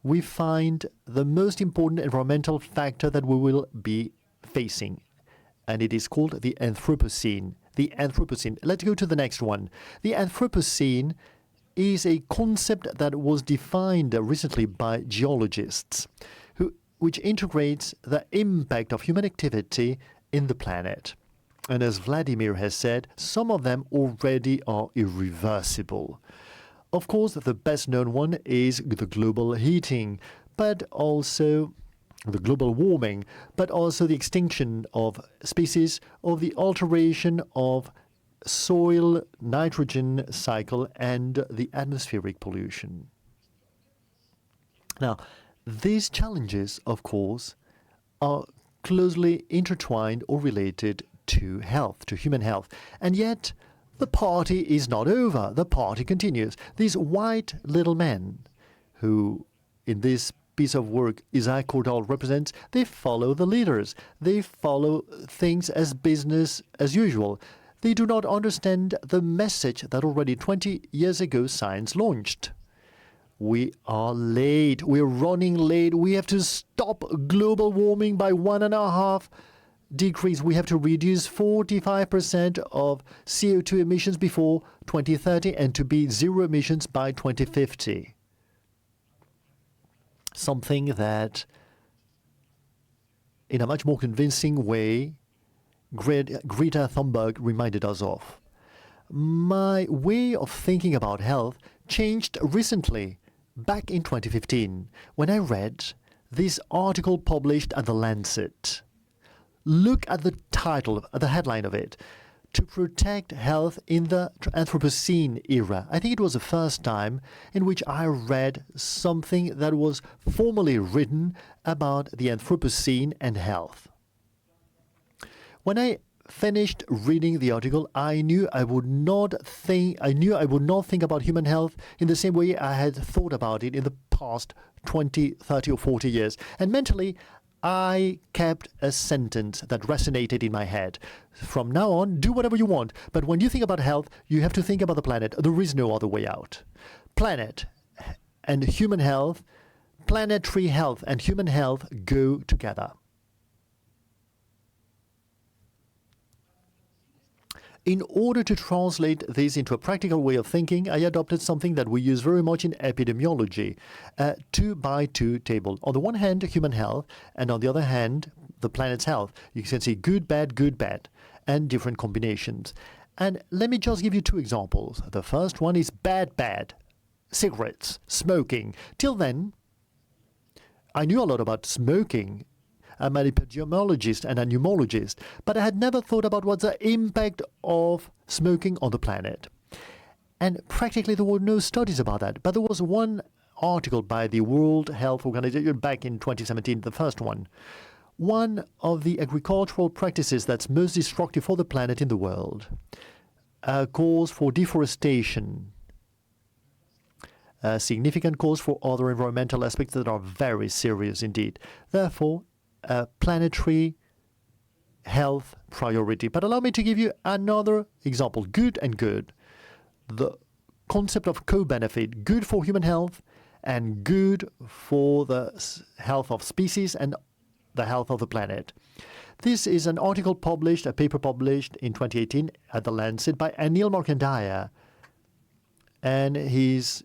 we find the most important environmental factor that we will be facing. And it is called the Anthropocene. The Anthropocene. Let's go to the next one. The Anthropocene is a concept that was defined recently by geologists, which integrates the impact of human activity in the planet. And as Vladimir has said, some of them already are irreversible. Of course, the best known one is the global heating, but also the global warming, but also the extinction of species, or the alteration of soil nitrogen cycle, and the atmospheric pollution. Now, these challenges, of course, are closely intertwined or related to health, to human health. And yet, the party is not over. The party continues. These white little men, who in this piece of work Isaac Cordal represents, they follow the leaders. They follow things as business as usual. They do not understand the message that already 20 years ago science launched. We are late. We're running late. We have to stop global warming by 1.5 degrees. We have to reduce 45% of CO2 emissions before 2030 and to be zero emissions by 2050. Something that, in a much more convincing way, Greta Thunberg reminded us of. My way of thinking about health changed recently, back in 2015, when I read this article published at The Lancet. Look at the title, the headline of it. To protect health in the Anthropocene era. I think it was the first time in which I read something that was formally written about the Anthropocene and health. When I finished reading the article, I knew I would not think about human health in the same way I had thought about it in the past 20, 30 or 40 years. And mentally, I kept a sentence that resonated in my head. From now on, do whatever you want. But when you think about health, you have to think about the planet. There is no other way out. Planet and human health, planetary health and human health go together. In order to translate this into a practical way of thinking, I adopted something that we use very much in epidemiology, a 2x2 table. On the one hand, human health, and on the other hand, the planet's health. You can see good, bad, and different combinations. And let me just give you two examples. The first one is bad. Cigarettes, smoking. Till then, I knew a lot about smoking. I'm an epidemiologist and a pneumologist, but I had never thought about what's the impact of smoking on the planet. And practically there were no studies about that. But there was one article by the World Health Organization back in 2017, the first one. One of the agricultural practices that's most destructive for the planet in the world calls for deforestation. A significant cause for other environmental aspects that are very serious indeed. Therefore, a planetary health priority. But allow me to give you another example, good and good. The concept of co-benefit, good for human health and good for the health of species and the health of the planet. This is an article published, a paper published in 2018 at The Lancet by Anil Markandeya and his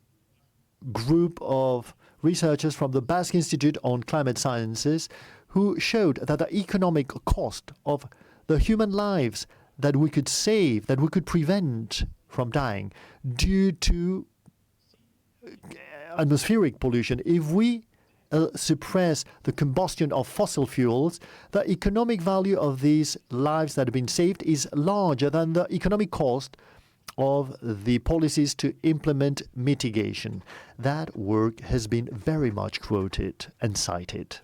group of researchers from the Basque Institute on Climate Sciences, who showed that the economic cost of the human lives that we could save, that we could prevent from dying due to atmospheric pollution, if we suppress the combustion of fossil fuels, the economic value of these lives that have been saved is larger than the economic cost of the policies to implement mitigation. That work has been very much quoted and cited.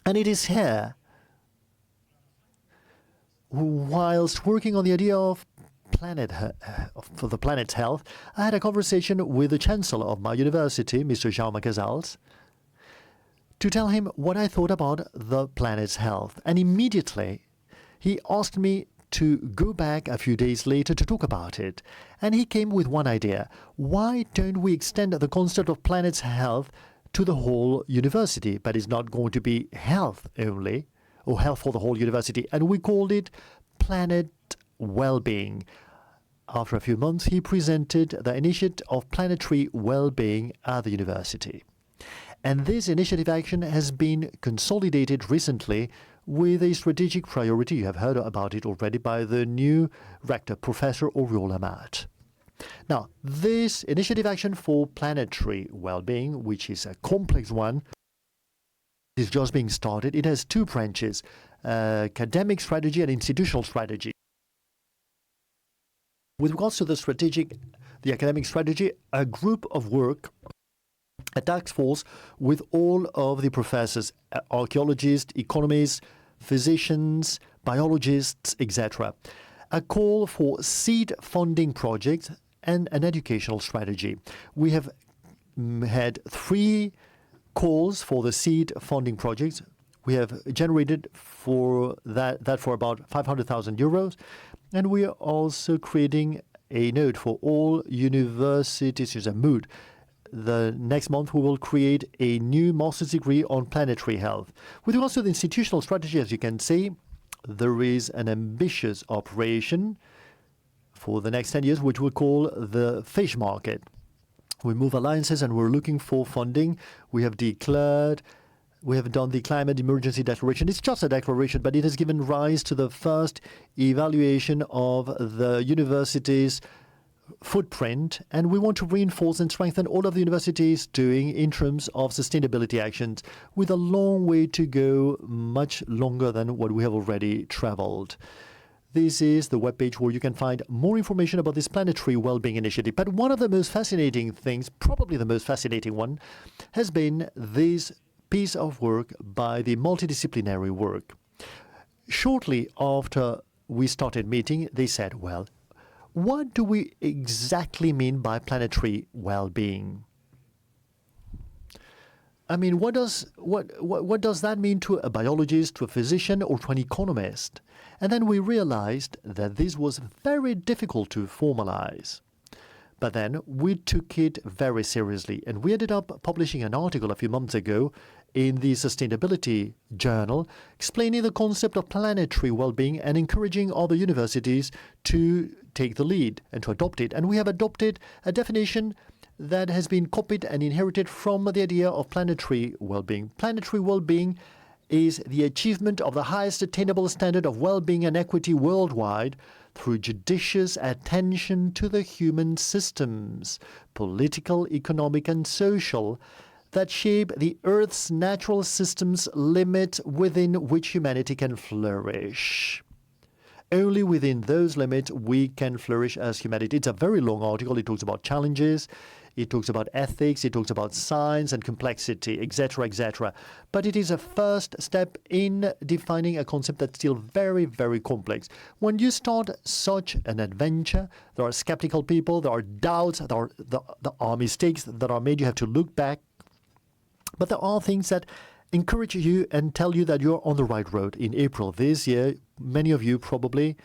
And it is here, whilst working on the idea of for the planet's health, I had a conversation with the chancellor of my university, Mr. Jaume Casals, to tell him what I thought about the planet's health. And immediately, he asked me to go back a few days later to talk about it. And he came with one idea. Why don't we extend the concept of planet's health to the whole university? But it's not going to be health only, or health for the whole university. And we called it Planet Wellbeing. After a few months, he presented the initiative of planetary well-being at the university. And this initiative action has been consolidated recently with a strategic priority, you have heard about it already, by the new rector, Professor Oriol Amat. Now, this initiative action for planetary well-being, which is a complex one, is just being started. It has two branches, academic strategy and institutional strategy. With regards to the academic strategy, a group of work, a task force with all of the professors, archaeologists, economists, physicians, biologists, etc. A call for seed funding projects and an educational strategy. We have had 3 calls for the seed funding projects. We have generated for that for about 500,000 euros. And we are also creating a note for all universities. There's a mood. The next month, we will create a new master's degree on planetary health. With regards to the institutional strategy, as you can see, there is an ambitious operation for the next 10 years, which we call the fish market. We move alliances and we're looking for funding. We have done the climate emergency declaration. It's just a declaration, but it has given rise to the first evaluation of the university's footprint, and we want to reinforce and strengthen all of the universities doing in terms of sustainability actions, with a long way to go, much longer than what we have already traveled. This is the webpage where you can find more information about this planetary well-being initiative. But one of the most fascinating things, probably the most fascinating one, has been this piece of work by the multidisciplinary work. Shortly after we started meeting, they said, well, what do we exactly mean by planetary well-being? I mean, what does that mean to a biologist, to a physician, or to an economist? And then we realized that this was very difficult to formalize. But then we took it very seriously, and we ended up publishing an article a few months ago in the Sustainability Journal, explaining the concept of planetary well-being and encouraging other universities to take the lead and to adopt it. And we have adopted a definition that has been copied and inherited from the idea of planetary well-being. Planetary well-being is the achievement of the highest attainable standard of well-being and equity worldwide through judicious attention to the human systems, political, economic, and social, that shape the Earth's natural systems limit within which humanity can flourish. Only within those limits we can flourish as humanity. It's a very long article. It talks about challenges, it talks about ethics, it talks about science and complexity, etc., etc. But it is a first step in defining a concept that's still very, very complex. When you start such an adventure, there are skeptical people, there are doubts, there are mistakes that are made. You have to look back. But there are things that encourage you and tell you that you're on the right road. In April this year, many of you probably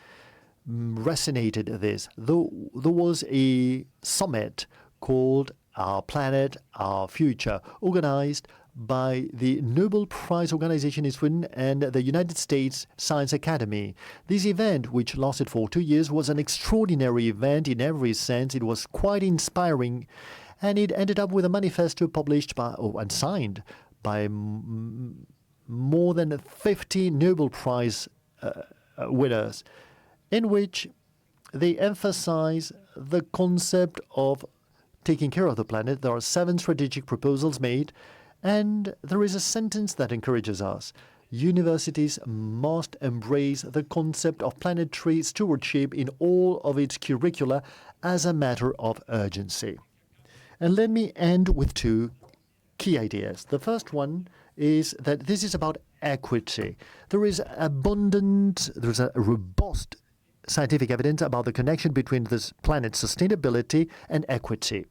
resonated this. There was a summit called Our Planet, Our Future, organized by the Nobel Prize Organization in Sweden and the United States Science Academy. This event, which lasted for 2 years, was an extraordinary event in every sense. It was quite inspiring, and it ended up with a manifesto published by and signed by more than 50 Nobel Prize winners, in which they emphasize the concept of taking care of the planet. There are 7 strategic proposals made, and there is a sentence that encourages us. Universities must embrace the concept of planetary stewardship in all of its curricula as a matter of urgency. And let me end with 2 key ideas. The first one is that this is about equity. There is a robust scientific evidence about the connection between this planet's sustainability and equity.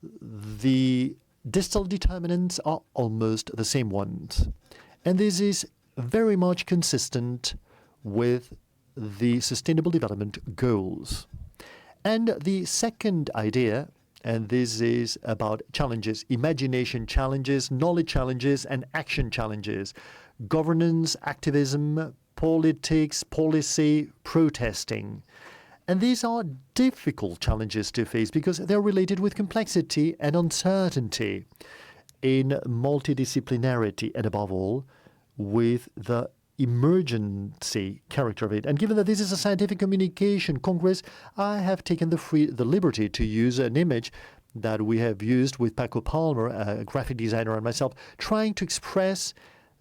The distal determinants are almost the same ones. And this is very much consistent with the Sustainable Development Goals. And the second idea, and this is about challenges, imagination challenges, knowledge challenges, and action challenges, governance, activism, politics, policy, protesting. And these are difficult challenges to face because they're related with complexity and uncertainty in multidisciplinarity, and above all, with the emergency character of it. And given that this is a scientific communication congress, I have taken the liberty to use an image that we have used with Paco Palmer, a graphic designer, and myself, trying to express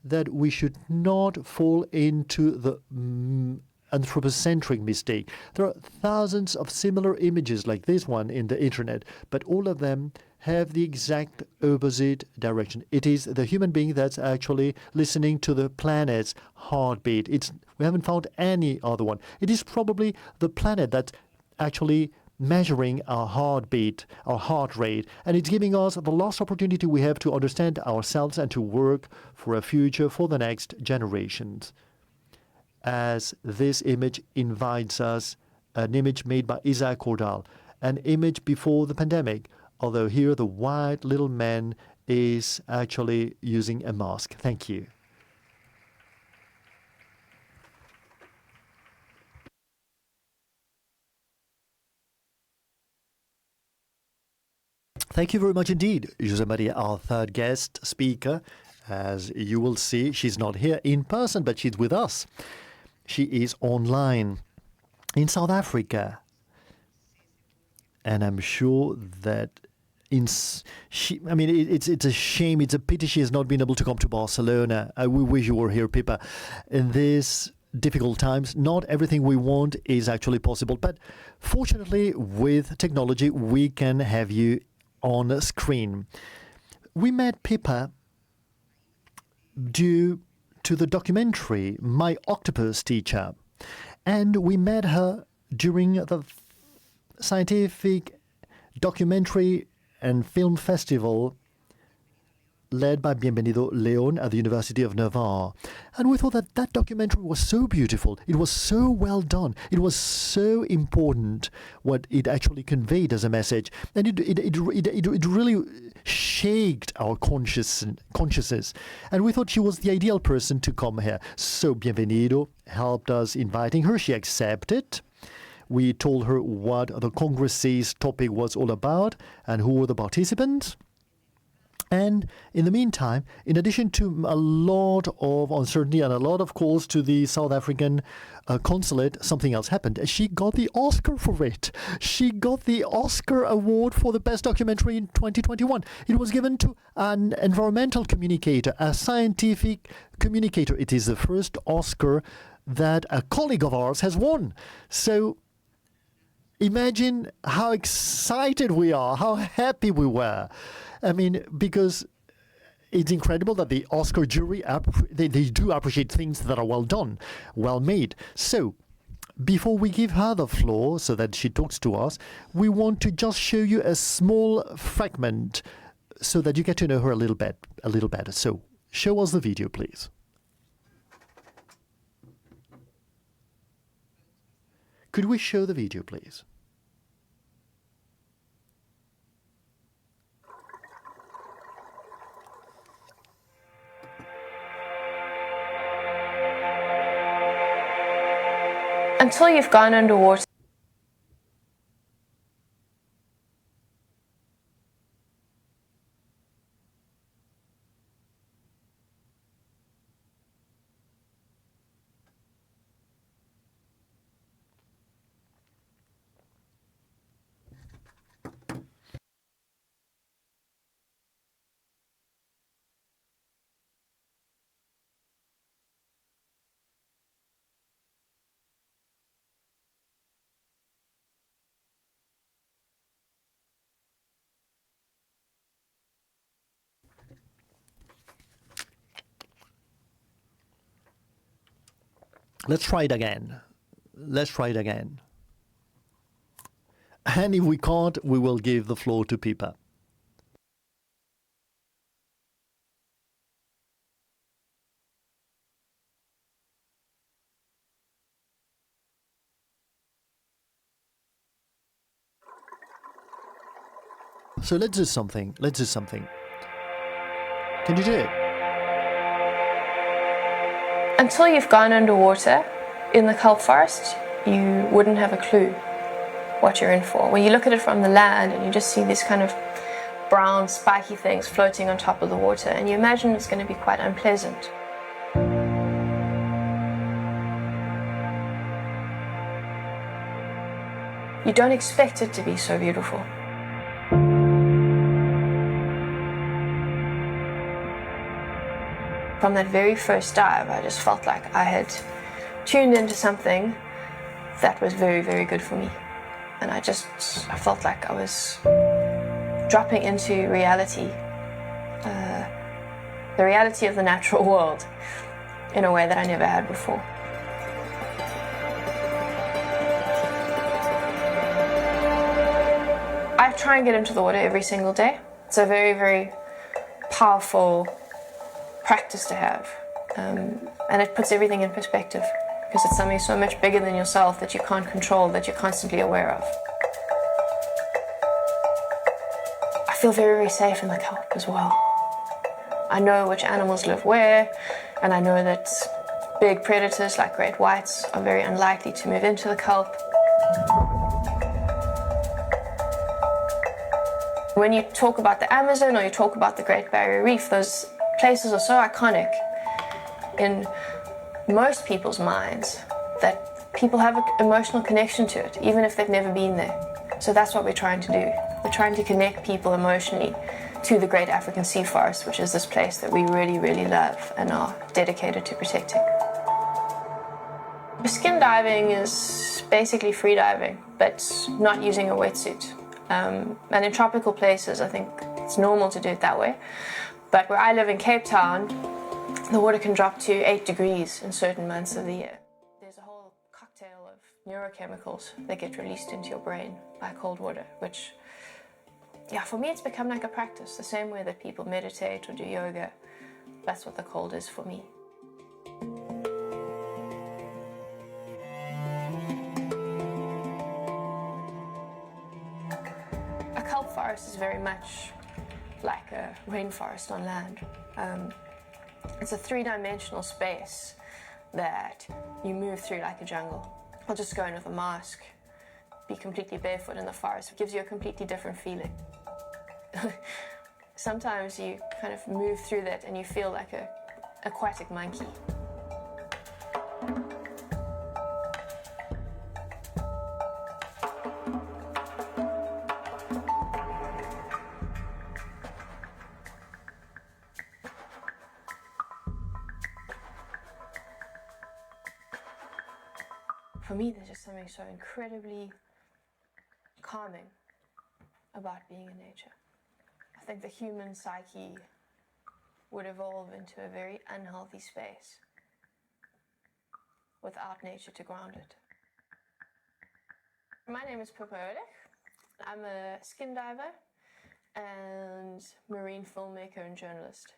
that we should not fall into the anthropocentric mistake. There are thousands of similar images like this one in the internet, but all of them have the exact opposite direction. It is the human being that's actually listening to the planet's heartbeat. We haven't found any other one. It is probably the planet that's actually measuring our heartbeat, our heart rate, and it's giving us the last opportunity we have to understand ourselves and to work for a future for the next generations. As this image invites us, an image made by Isaac Cordal, an image before the pandemic, although here the white little man is actually using a mask. Thank you. Thank you very much indeed, José Maria, our third guest speaker. As you will see, she's not here in person, but she's with us. She is online in South Africa. And I'm sure that it's a shame, it's a pity she has not been able to come to Barcelona. We wish you were here, Pippa. In these difficult times, not everything we want is actually possible. But fortunately, with technology, we can have you on a screen. We met Pippa due to the documentary My Octopus Teacher. And we met her during the scientific documentary and film festival led by Bienvenido León at the University of Navarre. And we thought that that documentary was so beautiful. It was so well done. It was so important what it actually conveyed as a message. And it really shaked our consciousness. And we thought she was the ideal person to come here. So Bienvenido helped us inviting her. She accepted. We told her what the Congress's topic was all about and who were the participants. And in the meantime, in addition to a lot of uncertainty and a lot of calls to the South African consulate, something else happened. She got the Oscar for it. She got the Oscar award for the best documentary in 2021. It was given to an environmental communicator, a scientific communicator. It is the first Oscar that a colleague of ours has won. So imagine how excited we are, how happy we were. I mean, because it's incredible that the Oscar jury, they do appreciate things that are well done, well made. So before we give her the floor so that she talks to us, we want to just show you a small fragment so that you get to know her a little better. So show us the video, please. Could we show the video, please? Until you've gone underwater. Let's try it again. And if we can't, we will give the floor to Pippa. So let's do something. Let's do something. Can you do it? Until you've gone underwater in the kelp forest, you wouldn't have a clue what you're in for. When you look at it from the land and you just see these kind of brown spiky things floating on top of the water, and you imagine it's going to be quite unpleasant. You don't expect it to be so beautiful. From that very first dive, I just felt like I had tuned into something that was very, very good for me. And I felt like I was dropping into reality, the reality of the natural world, in a way that I never had before. I try and get into the water every single day. It's a very, very powerful practice to have, and it puts everything in perspective, because it's something so much bigger than yourself that you can't control, that you're constantly aware of. I feel very, very safe in the kelp as well. I know which animals live where, and I know that big predators like great whites are very unlikely to move into the kelp. When you talk about the Amazon or you talk about the Great Barrier Reef, those places are so iconic in most people's minds that people have an emotional connection to it, even if they've never been there. So that's what we're trying to do. We're trying to connect people emotionally to the Great African Sea Forest, which is this place that we really, really love and are dedicated to protecting. Skin diving is basically free diving, but not using a wetsuit. And in tropical places, I think it's normal to do it that way. But where I live in Cape Town, the water can drop to 8 degrees in certain months of the year. There's a whole cocktail of neurochemicals that get released into your brain by cold water, which, for me it's become like a practice. The same way that people meditate or do yoga, that's what the cold is for me. A kelp forest is very much like a rainforest on land. It's a three-dimensional space that you move through like a jungle. I'll just go in with a mask, be completely barefoot in the forest. It gives you a completely different feeling. Sometimes you kind of move through that and you feel like an aquatic monkey. For me, there's just something so incredibly calming about being in nature. I think the human psyche would evolve into a very unhealthy space without nature to ground it. My name is Pompeu. I'm a skin diver and marine filmmaker and journalist.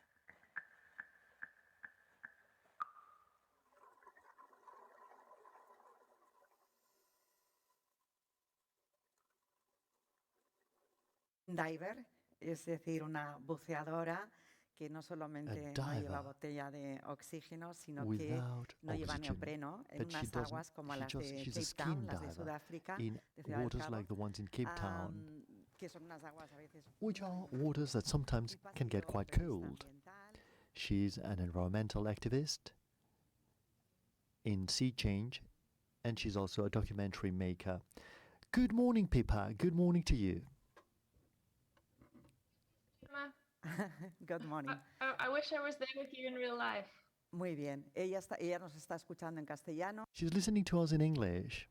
Diver, es decir, una buceadora que no solamente no lleva botella de oxígeno, sino que no lleva neopreno en unas aguas como las de Cape Town, las de Sudáfrica, in de Ciudad del waters Cabo, like the ones in Cape Town, que son unas aguas a veces which are waters that sometimes can get quite cold. She's an environmental activist in sea change, and she's also a documentary maker. Good morning, Pippa. Good morning to you. Good morning. I wish I was there with you in real life. Muy bien. Ella nos está escuchando en castellano. She's listening to us in English.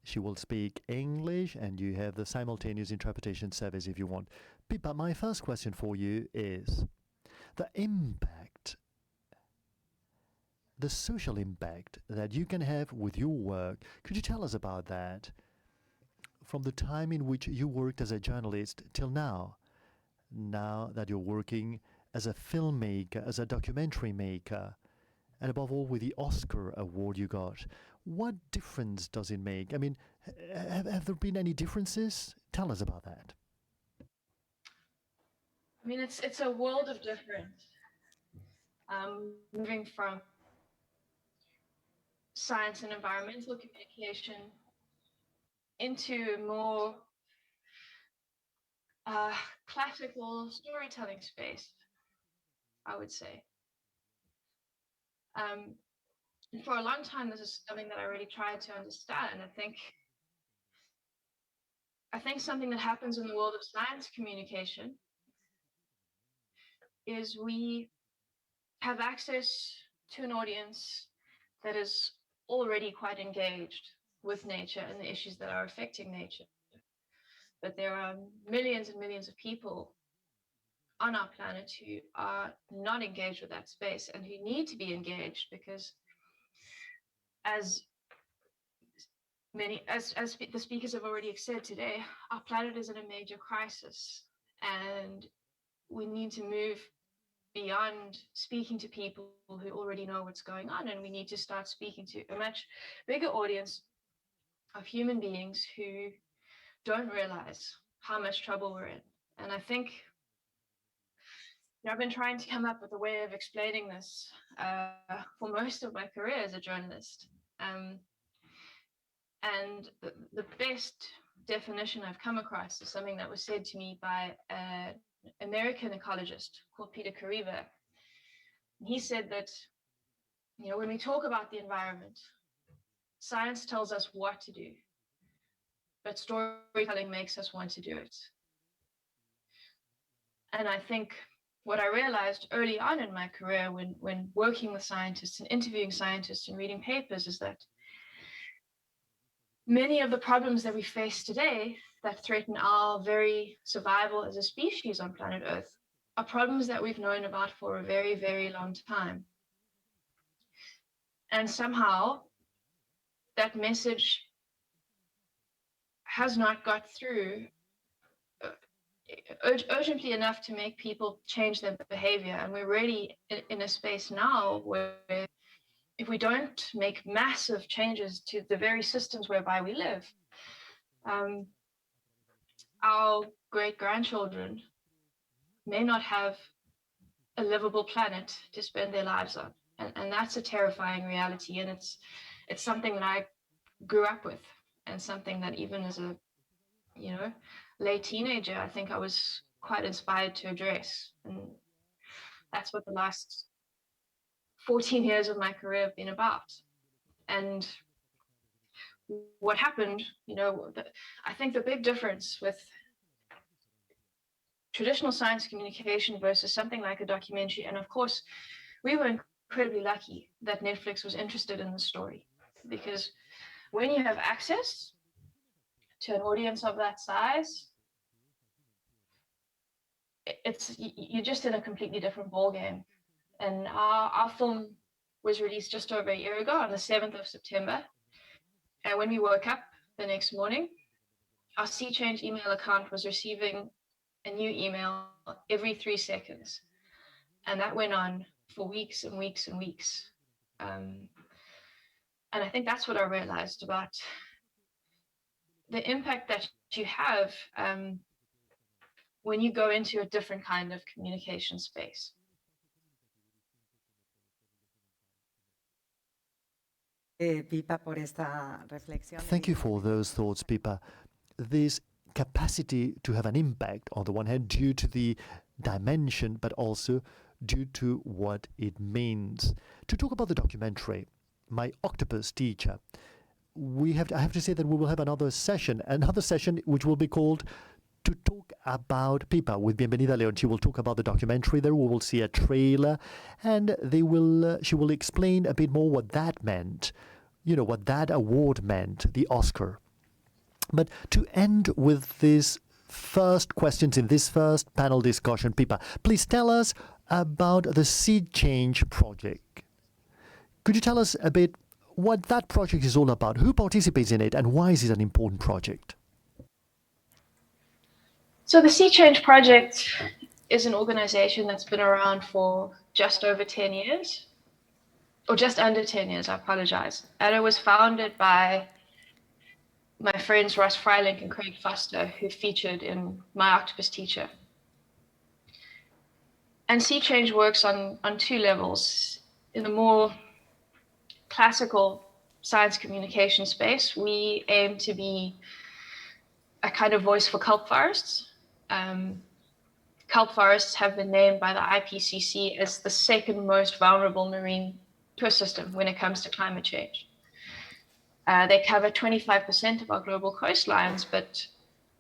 She will speak English, and you have the simultaneous interpretation service if you want. Pippa, my first question for you is the impact, the social impact that you can have with your work. Could you tell us about that? From the time in which you worked as a journalist till now that you're working as a filmmaker, as a documentary maker, and above all with the Oscar award you got, what difference does it make? I mean, have there been any differences? Tell us about that. I mean, it's a world of difference. Moving from science and environmental communication into more classical storytelling space, I would say. And for a long time, this is something that I really tried to understand. I think something that happens in the world of science communication is we have access to an audience that is already quite engaged with nature and the issues that are affecting nature. But there are millions and millions of people on our planet who are not engaged with that space and who need to be engaged, because as the speakers have already said today, our planet is in a major crisis, and we need to move beyond speaking to people who already know what's going on, and we need to start speaking to a much bigger audience of human beings who don't realize how much trouble we're in. And I think I've been trying to come up with a way of explaining this for most of my career as a journalist. And the best definition I've come across is something that was said to me by an American ecologist called Peter Kariva. He said that, when we talk about the environment, science tells us what to do, but storytelling makes us want to do it. And I think what I realized early on in my career when working with scientists and interviewing scientists and reading papers is that many of the problems that we face today that threaten our very survival as a species on planet Earth are problems that we've known about for a very, very long time. And somehow that message has not got through urgently enough to make people change their behavior. And we're really in a space now where if we don't make massive changes to the very systems whereby we live, our great-grandchildren may not have a livable planet to spend their lives on. And that's a terrifying reality. And it's something that I grew up with, and something that even as a, late teenager, I think I was quite inspired to address. And that's what the last 14 years of my career have been about. And what happened, I think the big difference with traditional science communication versus something like a documentary, and of course, we were incredibly lucky that Netflix was interested in the story, because when you have access to an audience of that size, you're just in a completely different ballgame. And our film was released just over a year ago on the 7th of September. And when we woke up the next morning, our Sea Change email account was receiving a new email every 3 seconds. And that went on for weeks and weeks and weeks. And I think that's what I realized about the impact that you have when you go into a different kind of communication space. Thank you for those thoughts, Pipa. This capacity to have an impact, on the one hand, due to the dimension, but also due to what it means. To talk about the documentary, my octopus teacher, I have to say that we will have another session which will be called To Talk About Pipa with Bienvenida Leon. She will talk about the documentary there. We will see a trailer, and she will explain a bit more what that meant, what that award meant, the Oscar. But to end with these first questions in this first panel discussion, Pipa, please tell us about the Sea Change project. Could you tell us a bit what that project is all about? Who participates in it, and why is it an important project? So the Sea Change project is an organization that's been around for just over 10 years, or just under 10 years, I apologize. And it was founded by my friends Ross Freilink and Craig Foster, who featured in My Octopus Teacher. And sea change works on two levels. In the more classical science communication space, we aim to be a kind of voice for kelp forests. Kelp forests have been named by the IPCC as the second most vulnerable marine ecosystem when it comes to climate change. They cover 25% of our global coastlines, but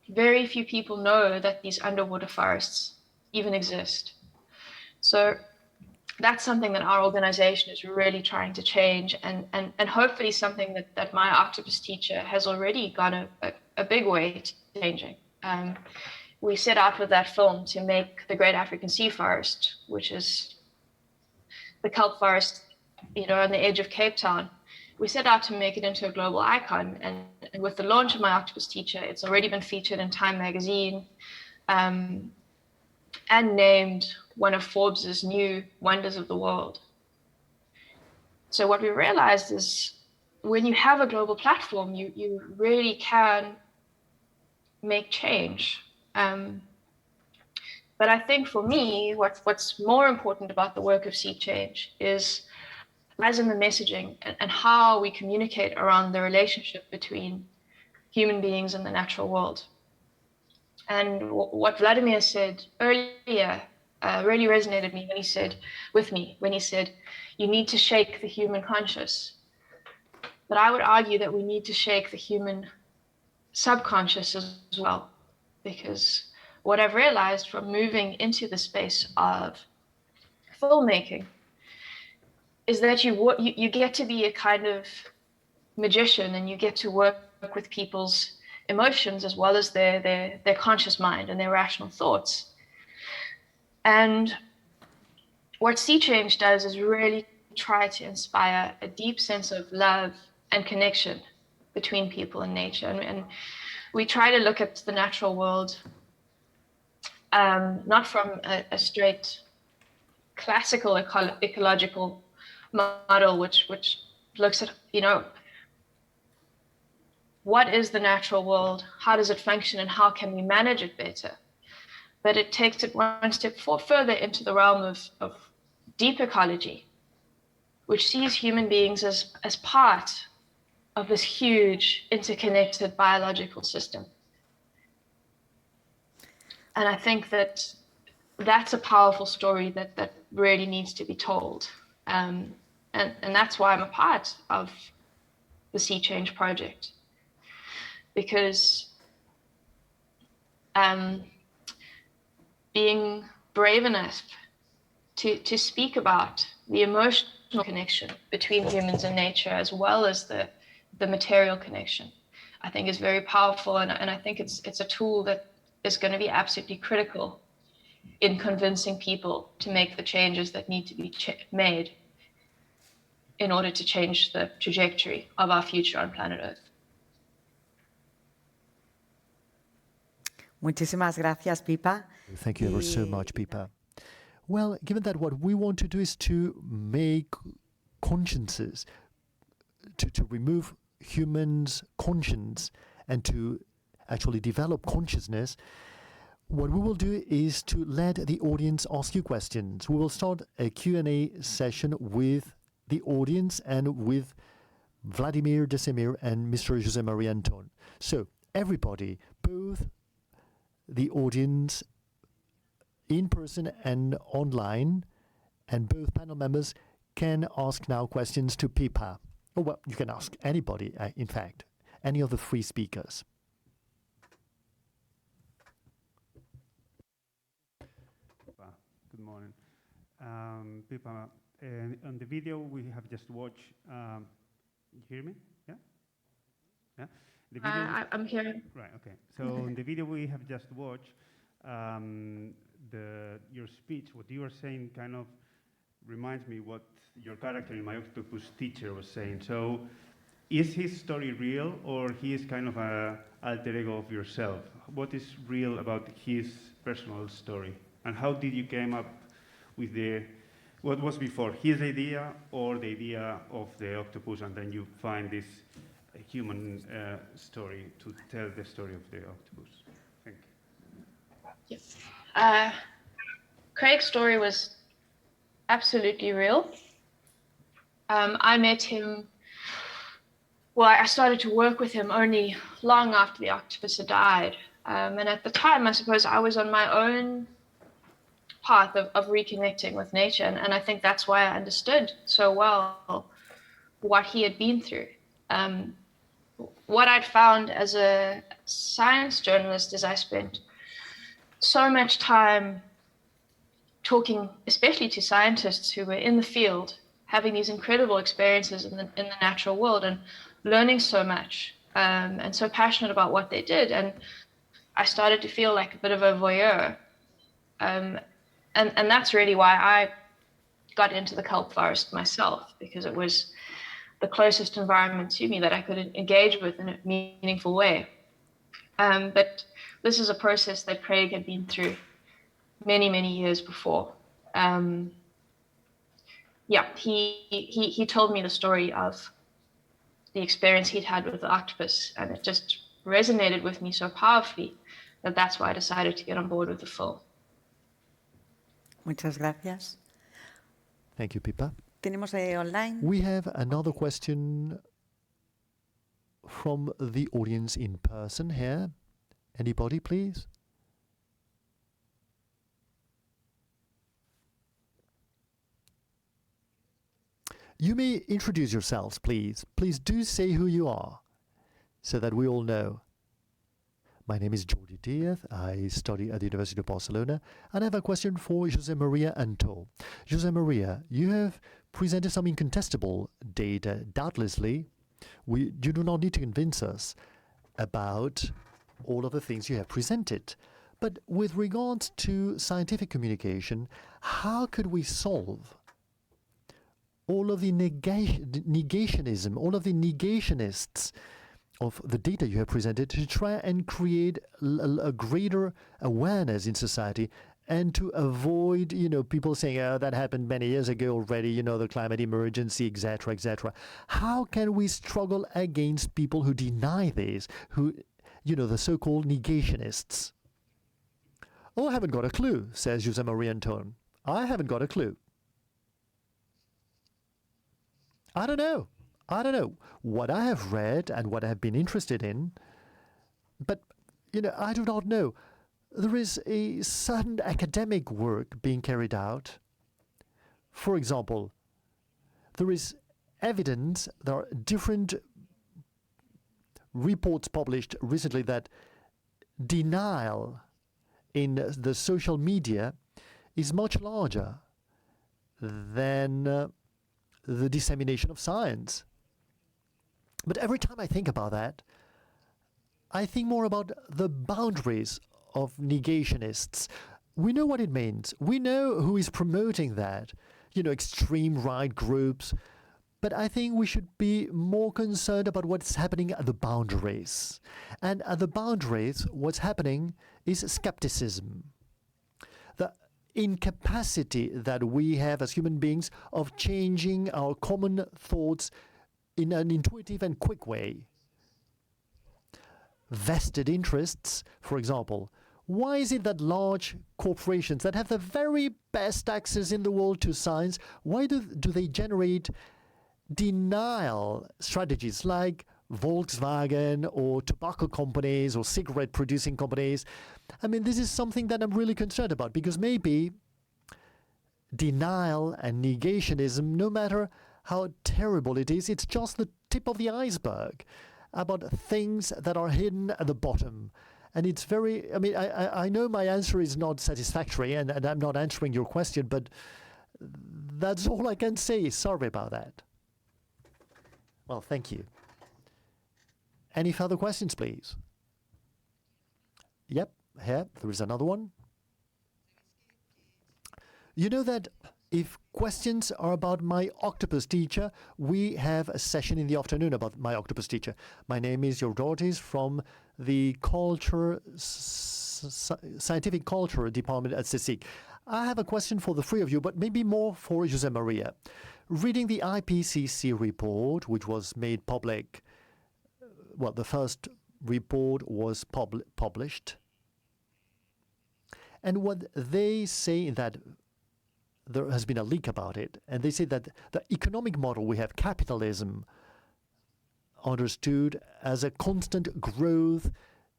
very few people know that these underwater forests even exist. So that's something that our organization is really trying to change, and hopefully something that my octopus teacher has already gone a big way to changing. We set out with that film to make the Great African Sea Forest, which is the kelp forest, on the edge of Cape Town. We set out to make it into a global icon, and with the launch of my octopus teacher, it's already been featured in Time magazine, and named one of Forbes's new wonders of the world. So what we realized is when you have a global platform, you really can make change. But I think for me, what's more important about the work of Sea Change is as in the messaging and how we communicate around the relationship between human beings and the natural world. And what Vladimir said earlier really resonated with me when he said, you need to shake the human conscious. But I would argue that we need to shake the human subconscious as well, because what I've realized from moving into the space of filmmaking is that you get to be a kind of magician, and you get to work with people's emotions as well as their conscious mind and their rational thoughts. And what Sea Change does is really try to inspire a deep sense of love and connection between people and nature. And we try to look at the natural world not from a straight classical ecological model, which looks at, what is the natural world, how does it function, and how can we manage it better? But it takes it one step further into the realm of deep ecology, which sees human beings as part of this huge interconnected biological system. And I think that that's a powerful story that really needs to be told. And that's why I'm a part of the Sea Change project. Because being brave enough to speak about the emotional connection between humans and nature, as well as the material connection, I think is very powerful. And I think it's a tool that is going to be absolutely critical in convincing people to make the changes that need to be made in order to change the trajectory of our future on planet Earth. Muchísimas gracias, Pipa. Thank you ever so much, Pipa. Well, given that what we want to do is to make consciences, to remove humans' conscience and to actually develop consciousness, what we will do is to let the audience ask you questions. We will start a Q&A session with the audience and with Vladimir Desemir and Mr. José María Antón. So everybody, both the audience in person and online, and both panel members can ask now questions to Pipa. Oh, well, you can ask anybody, in fact, any of the three speakers. Good morning. Pipa, on the video we have just watched, you hear me? Yeah? Yeah? The video I'm hearing. Right, okay. So in the video we have just watched, your speech, what you were saying kind of reminds me what your character in my octopus teacher was saying. So is his story real, or he is kind of an alter ego of yourself? What is real about his personal story? And how did you came up with what was before, his idea or the idea of the octopus, and then you find this human story to tell the story of the octopus? Thank you. Yes. Craig's story was absolutely real. I met him, well, I started to work with him only long after the octopus had died. And at the time, I suppose I was on my own path of reconnecting with nature. And I think that's why I understood so well what he had been through. What I'd found as a science journalist is I spent so much time talking, especially to scientists who were in the field, having these incredible experiences in the natural world and learning so much, and so passionate about what they did. And I started to feel like a bit of a voyeur. And that's really why I got into the kelp forest myself, because it was the closest environment to me that I could engage with in a meaningful way. But this is a process that Craig had been through many, many years before. He told me the story of the experience he'd had with the octopus, and it just resonated with me so powerfully that that's why I decided to get on board with the film. Muchas gracias. Thank you, Pippa. Tenemos online. We have another question from the audience in person here. Anybody, please? You may introduce yourselves, please. Please do say who you are, so that we all know. My name is Jordi Diaz. I study at the University of Barcelona, and I have a question for José María Antó. José María, you have presented some incontestable data. Doubtlessly, you do not need to convince us about all of the things you have presented. But with regards to scientific communication, how could we solve all of the negationism, all of the negationists of the data you have presented, to try and create a greater awareness in society, and to avoid, people saying, oh, that happened many years ago already, the climate emergency, etc., etc. How can we struggle against people who deny this, who, the so-called negationists? Oh, I haven't got a clue, says José María Antón. I haven't got a clue. I don't know. What I have read and what I have been interested in, but, I do not know. There is a certain academic work being carried out. For example, there is evidence, there are different reports published recently that denial in the social media is much larger than the dissemination of science. But every time I think about that, I think more about the boundaries of negationists. We know what it means. We know who is promoting that, extreme right groups. But I think we should be more concerned about what's happening at the boundaries. And at the boundaries, what's happening is skepticism. The incapacity that we have as human beings of changing our common thoughts in an intuitive and quick way. Vested interests, for example. Why is it that large corporations that have the very best access in the world to science, why do they generate denial strategies like Volkswagen or tobacco companies or cigarette producing companies? I mean, this is something that I'm really concerned about, because maybe denial and negationism, no matter how terrible it is, it's just the tip of the iceberg about things that are hidden at the bottom. And it's very, I know my answer is not satisfactory, and I'm not answering your question, but that's all I can say. Sorry about that. Well, thank you. Any further questions, please? Yep, here, there is another one. You know that if questions are about my octopus teacher, we have a session in the afternoon about my octopus teacher. My name is Jordi from the Scientific Culture Department at CCC. I have a question for the three of you, but maybe more for José María. Reading the IPCC report, which was made public, well, the first report was published, And what they say that there has been a leak about it, and they say that the economic model we have, capitalism, understood as a constant growth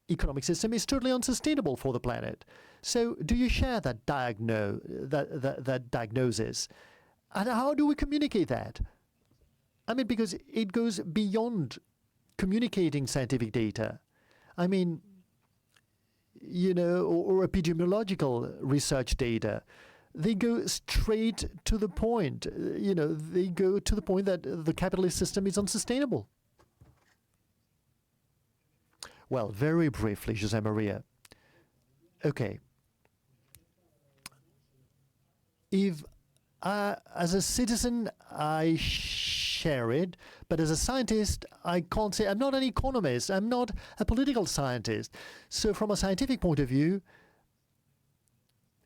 economic system, is totally unsustainable for the planet. So do you share that that diagnosis? And how do we communicate that? I mean, because it goes beyond communicating scientific data. I mean, you know, or epidemiological research data. They go straight to the point. You know, they go to the point that the capitalist system is unsustainable. Well, very briefly, José Maria. Okay. If as a citizen, I share it, but as a scientist, I can't say. I'm not an economist. I'm not a political scientist. So from a scientific point of view,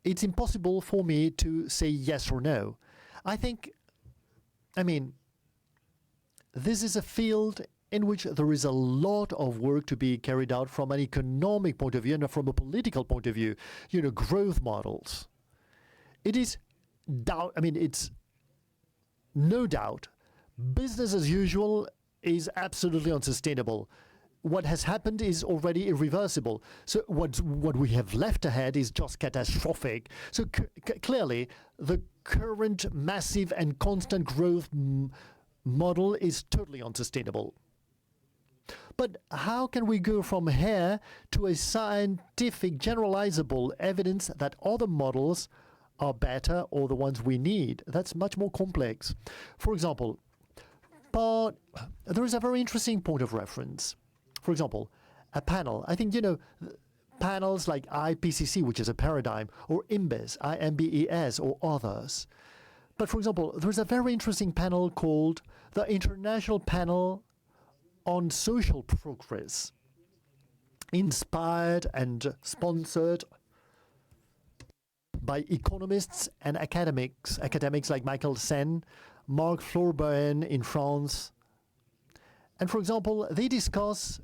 it's impossible for me to say yes or no. I mean, this is a field in which there is a lot of work to be carried out from an economic point of view and from a political point of view. You know, growth models. It is it's no doubt, business as usual is absolutely unsustainable. What has happened is already irreversible. So what we have left ahead is just catastrophic. So clearly, the current massive and constant growth model is totally unsustainable. But how can we go from here to a scientific generalizable evidence that other models are better or the ones we need? That's much more complex. For example, there is a very interesting point of reference. For example, a panel. I think, you know, panels like IPCC, which is a paradigm, or IMBES, or others. But for example, there's a very interesting panel called the International Panel on Social Progress, inspired and sponsored by economists and academics like Michael Sen, Marc Flourbain in France. And for example, they discuss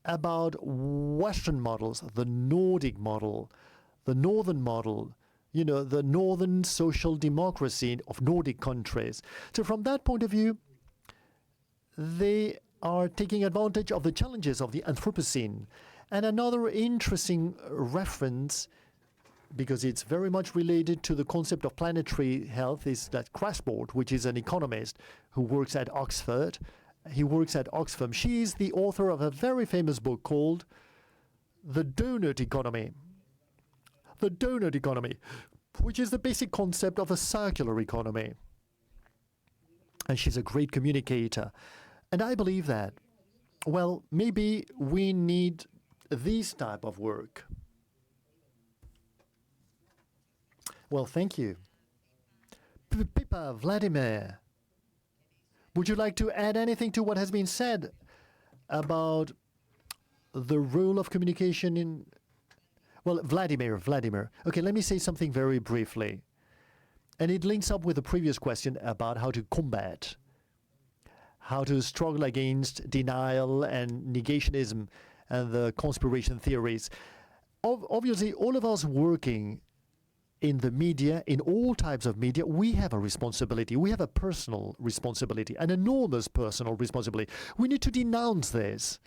about Western models, the Nordic model, the Northern model, you know, the Northern social democracy of Nordic countries. So from that point of view, they are taking advantage of the challenges of the Anthropocene. And another interesting reference, because it's very much related to the concept of planetary health, is that Crashboard, which is an economist who works at Oxford. He works at Oxfam. She is the author of a very famous book called The Donut Economy. The Donut Economy, which is the basic concept of a circular economy. And she's a great communicator. And I believe that, well, maybe we need this type of work. Well, thank you. Pippa, Vladimir, would you like to add anything to what has been said about the role of communication in... Well, Vladimir. Okay, let me say something very briefly. And it links up with the previous question about how to combat, how to struggle against denial and negationism and the conspiration theories. Obviously, all of us working in the media, in all types of media, we have a responsibility. We have a personal responsibility, an enormous personal responsibility. We need to denounce this.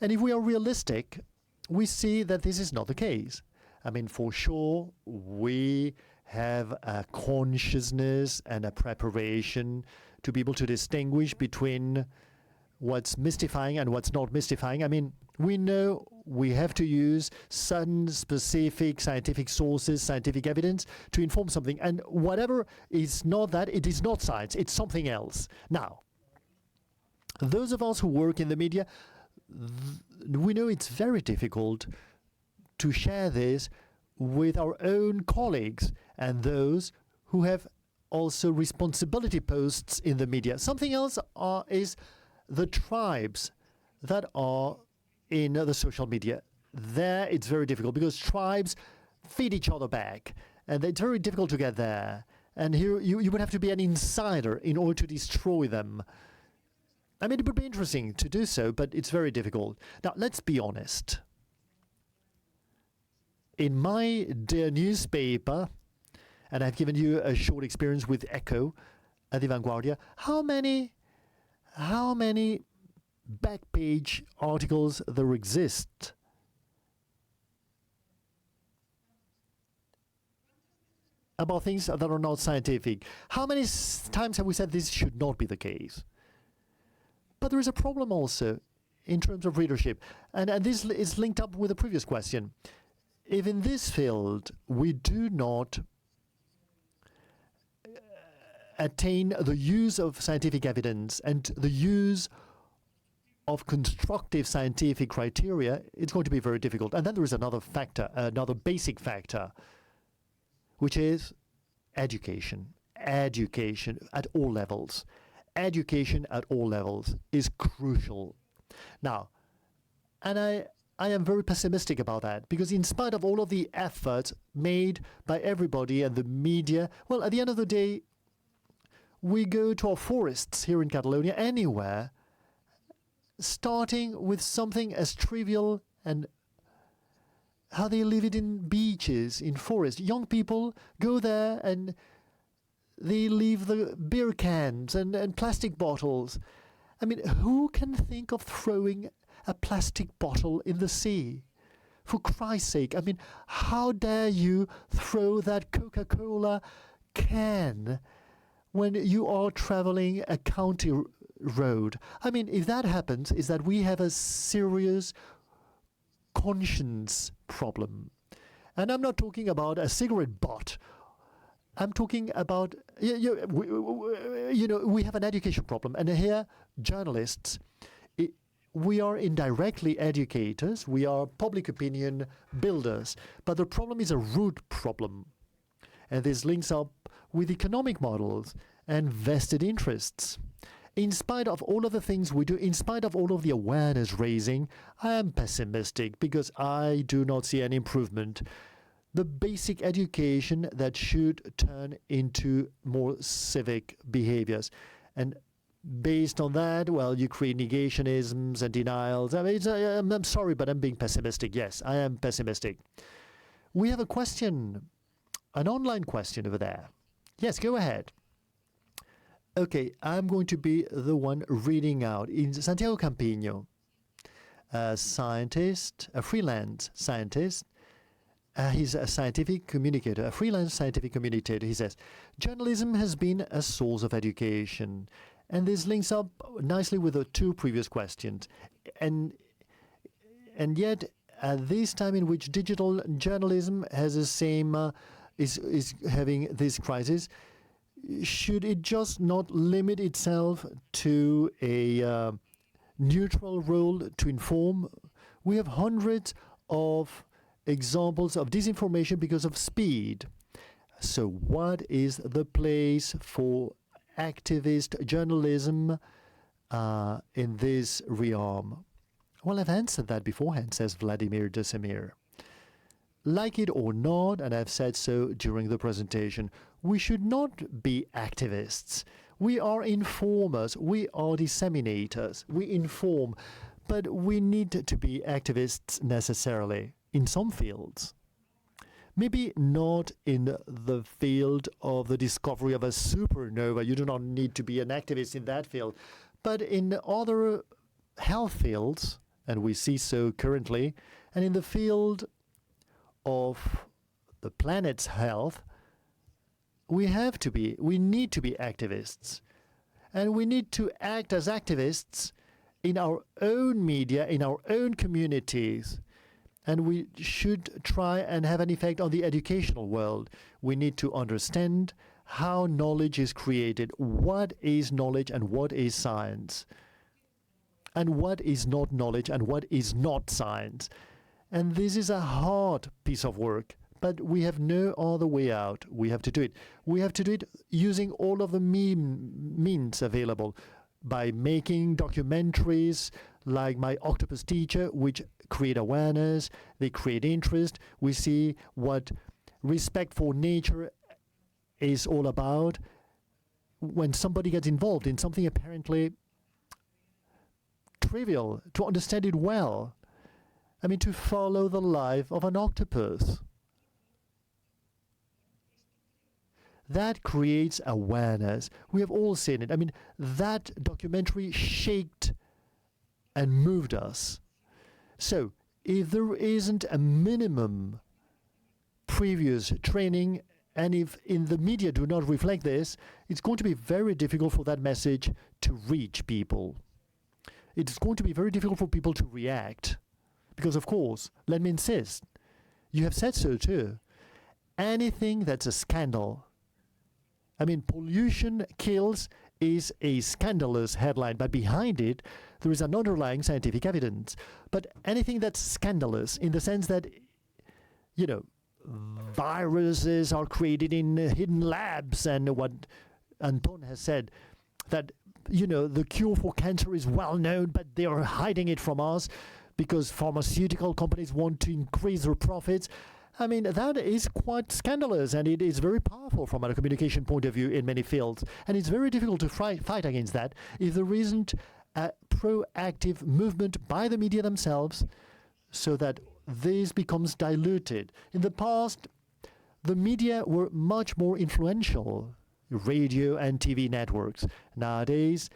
And if we are realistic, we see that this is not the case. I mean, for sure, we have a consciousness and a preparation to be able to distinguish between what's mystifying and what's not mystifying. I mean, we know we have to use certain specific scientific sources, scientific evidence to inform something. And whatever is not that, it is not science, it's something else. Now, those of us who work in the media, we know it's very difficult to share this with our own colleagues and those who have also responsibility posts in the media. Something else is the tribes that are in the social media. There it's very difficult because tribes feed each other back and it's very difficult to get there. And here you would have to be an insider in order to destroy them. I mean, it would be interesting to do so, but it's very difficult. Now, let's be honest. in my dear newspaper, and I've given you a short experience with Echo at the Vanguardia, how many back page articles there exist? About things that are not scientific. How many times have we said this should not be the case? But there is a problem also in terms of readership. And this is linked up with the previous question. If in this field we do not attain the use of scientific evidence and the use of constructive scientific criteria, it's going to be very difficult. And then there is another factor, another basic factor, which is education. Education at all levels. Education at all levels is crucial. Now, and I am very pessimistic about that, because in spite of all of the efforts made by everybody and the media, well, at the end of the day, we go to our forests here in Catalonia, anywhere, starting with something as trivial and how they live it in beaches, in forests. Young people go there and they leave the beer cans and plastic bottles. I mean, who can think of throwing a plastic bottle in the sea? For Christ's sake, I mean, how dare you throw that Coca-Cola can when you are traveling a county road? I mean, if that happens, is that we have a serious conscience problem. And I'm not talking about a cigarette butt. I'm talking about, we have an education problem. And here, journalists, we are indirectly educators. We are public opinion builders. But the problem is a root problem. And this links up with economic models and vested interests. In spite of all of the things we do, in spite of all of the awareness raising, I am pessimistic because I do not see an improvement. The basic education that should turn into more civic behaviors. And based on that, well, you create negationisms and denials. I mean, I'm sorry, but I'm being pessimistic. Yes, I am pessimistic. We have a question, an online question over there. Yes, go ahead. Okay, I'm going to be the one reading out. In Santiago Campino, a scientist, a freelance scientist, he's a scientific communicator, a freelance scientific communicator. He says, journalism has been a source of education. And this links up nicely with the two previous questions. And yet, at this time in which digital journalism has the same, is having this crisis, should it just not limit itself to a neutral role to inform? We have hundreds of examples of disinformation because of speed. So what is the place for activist journalism in this realm? Well, I've answered that beforehand, says Vladimir Desemir. Like it or not, and I've said so during the presentation, we should not be activists. We are informers, we are disseminators, we inform, but we need to be activists necessarily in some fields. Maybe not in the field of the discovery of a supernova. You do not need to be an activist in that field. But in other health fields, and we see so currently, and in the field of the planet's health, we need to be activists. And we need to act as activists in our own media, in our own communities. And we should try and have an effect on the educational world. We need to understand how knowledge is created, what is knowledge and what is science, and what is not knowledge and what is not science. And this is a hard piece of work, but we have no other way out. We have to do it. We have to do it using all of the means available, by making documentaries like My Octopus Teacher, which create awareness, they create interest. We see what respect for nature is all about. When somebody gets involved in something apparently trivial, to understand it well. I mean, to follow the life of an octopus. That creates awareness. We have all seen it. I mean, that documentary shaped and moved us. So, if there isn't a minimum previous training, and if in the media do not reflect this, it's going to be very difficult for that message to reach people. It's going to be very difficult for people to react. Because, of course, let me insist, you have said so too, anything that's a scandal, I mean, pollution kills is a scandalous headline, but behind it, there is an underlying scientific evidence. But anything that's scandalous in the sense that, you know, viruses are created in hidden labs, and what Anton has said, that, you know, the cure for cancer is well known, but they are hiding it from us because pharmaceutical companies want to increase their profits. I mean, that is quite scandalous, and it is very powerful from a communication point of view in many fields. And it's very difficult to fight against that if there isn't a proactive movement by the media themselves so that this becomes diluted. In the past, the media were much more influential, radio and TV networks. Nowadays,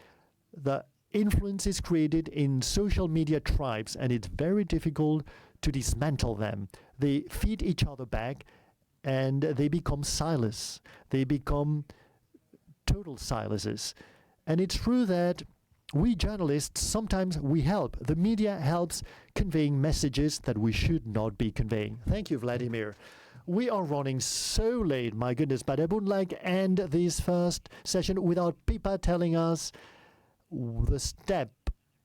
the influence is created in social media tribes, and it's very difficult to dismantle them. They feed each other back, and they become silos. They become total silences. And it's true that we journalists, sometimes we help. The media helps conveying messages that we should not be conveying. Thank you, Vladimir. We are running so late, my goodness, but I would like to end this first session without Pippa telling us the step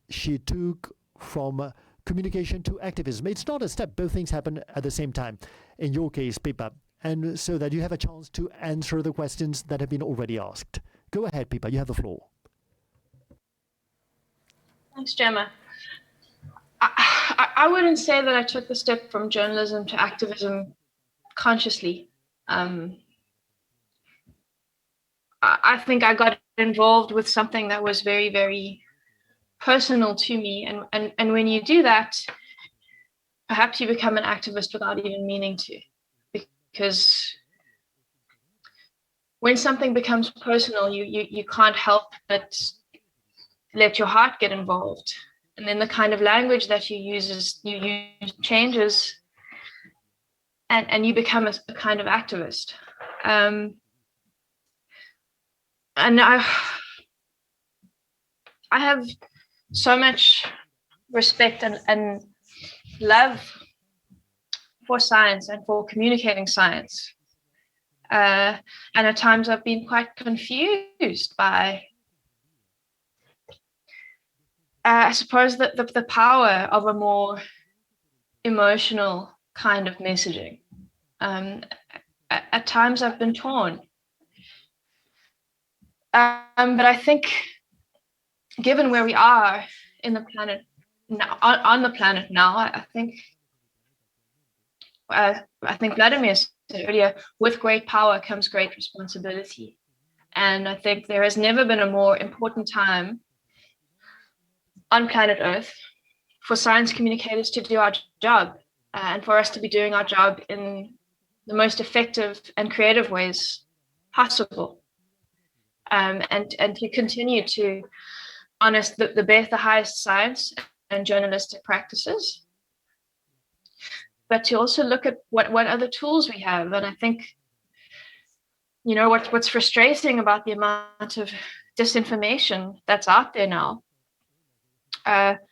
she took from communication to activism. It's not a step, both things happen at the same time. In your case, Pippa, and so that you have a chance to answer the questions that have been already asked. Go ahead, Pippa, you have the floor. Thanks, Gemma. I wouldn't say that I took the step from journalism to activism consciously. I think I got involved with something that was very, very personal to me. And when you do that, perhaps you become an activist without even meaning to. Because when something becomes personal, you can't help but let your heart get involved. And then the kind of language that you use changes, and you become a kind of activist. And I have so much respect and love for science and for communicating science. And at times I've been quite confused by, I suppose, that the power of a more emotional kind of messaging. At times I've been torn. But I think, given where we are in the planet now, on the planet now, I think Vladimir said earlier, with great power comes great responsibility. And I think there has never been a more important time on planet Earth for science communicators to do our job, and for us to be doing our job in the most effective and creative ways possible. And to continue to honor the highest science and journalistic practices, but to also look at what other tools we have. And I think, you know, what's frustrating about the amount of disinformation that's out there now.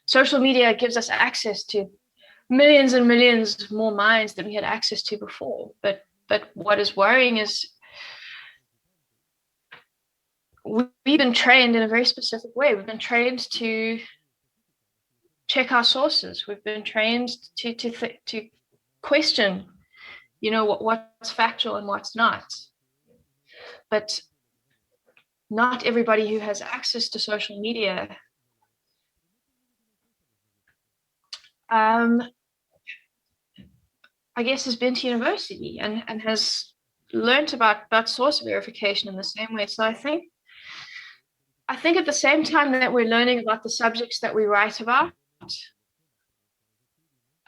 Social media gives us access to millions and millions more minds than we had access to before. But what is worrying is we've been trained in a very specific way. We've been trained to check our sources. We've been trained to question, you know, what's factual and what's not. But not everybody who has access to social media I guess has been to university and has learned about source verification in the same way. So I think at the same time that we're learning about the subjects that we write about,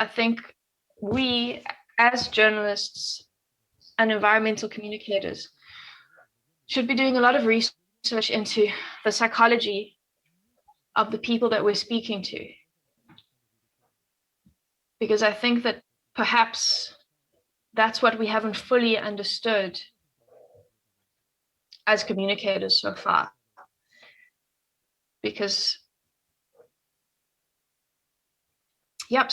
I think we, as journalists and environmental communicators, should be doing a lot of research into the psychology of the people that we're speaking to. Because I think that perhaps that's what we haven't fully understood as communicators so far. Because, yep,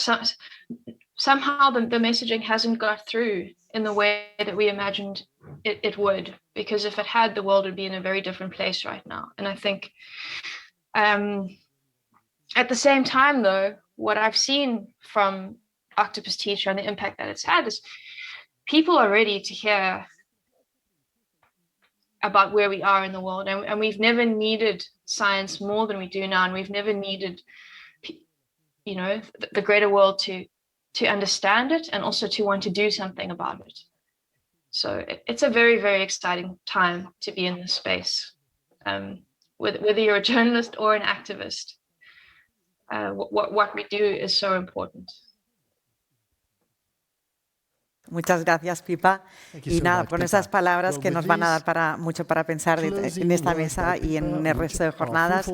somehow the messaging hasn't got through in the way that we imagined it would. Because if it had, the world would be in a very different place right now. And I think at the same time, though, what I've seen from Octopus Teacher and the impact that it's had is people are ready to hear about where we are in the world. And we've never needed science more than we do now. And we've never needed, you know, the greater world to understand it and also to want to do something about it. So it's a very, very exciting time to be in this space. Whether you're a journalist or an activist, what we do is so important. Muchas gracias, Pipa. Y nada, con esas palabras que nos van a dar mucho para pensar en esta mesa y en el resto de jornadas,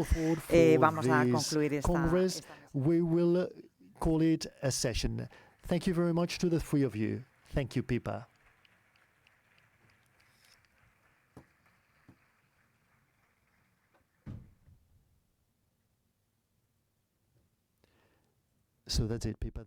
vamos a concluir esta. We will call it a session. Thank you very much to the three of you. Thank you, Pipa. So that's it, Pipa.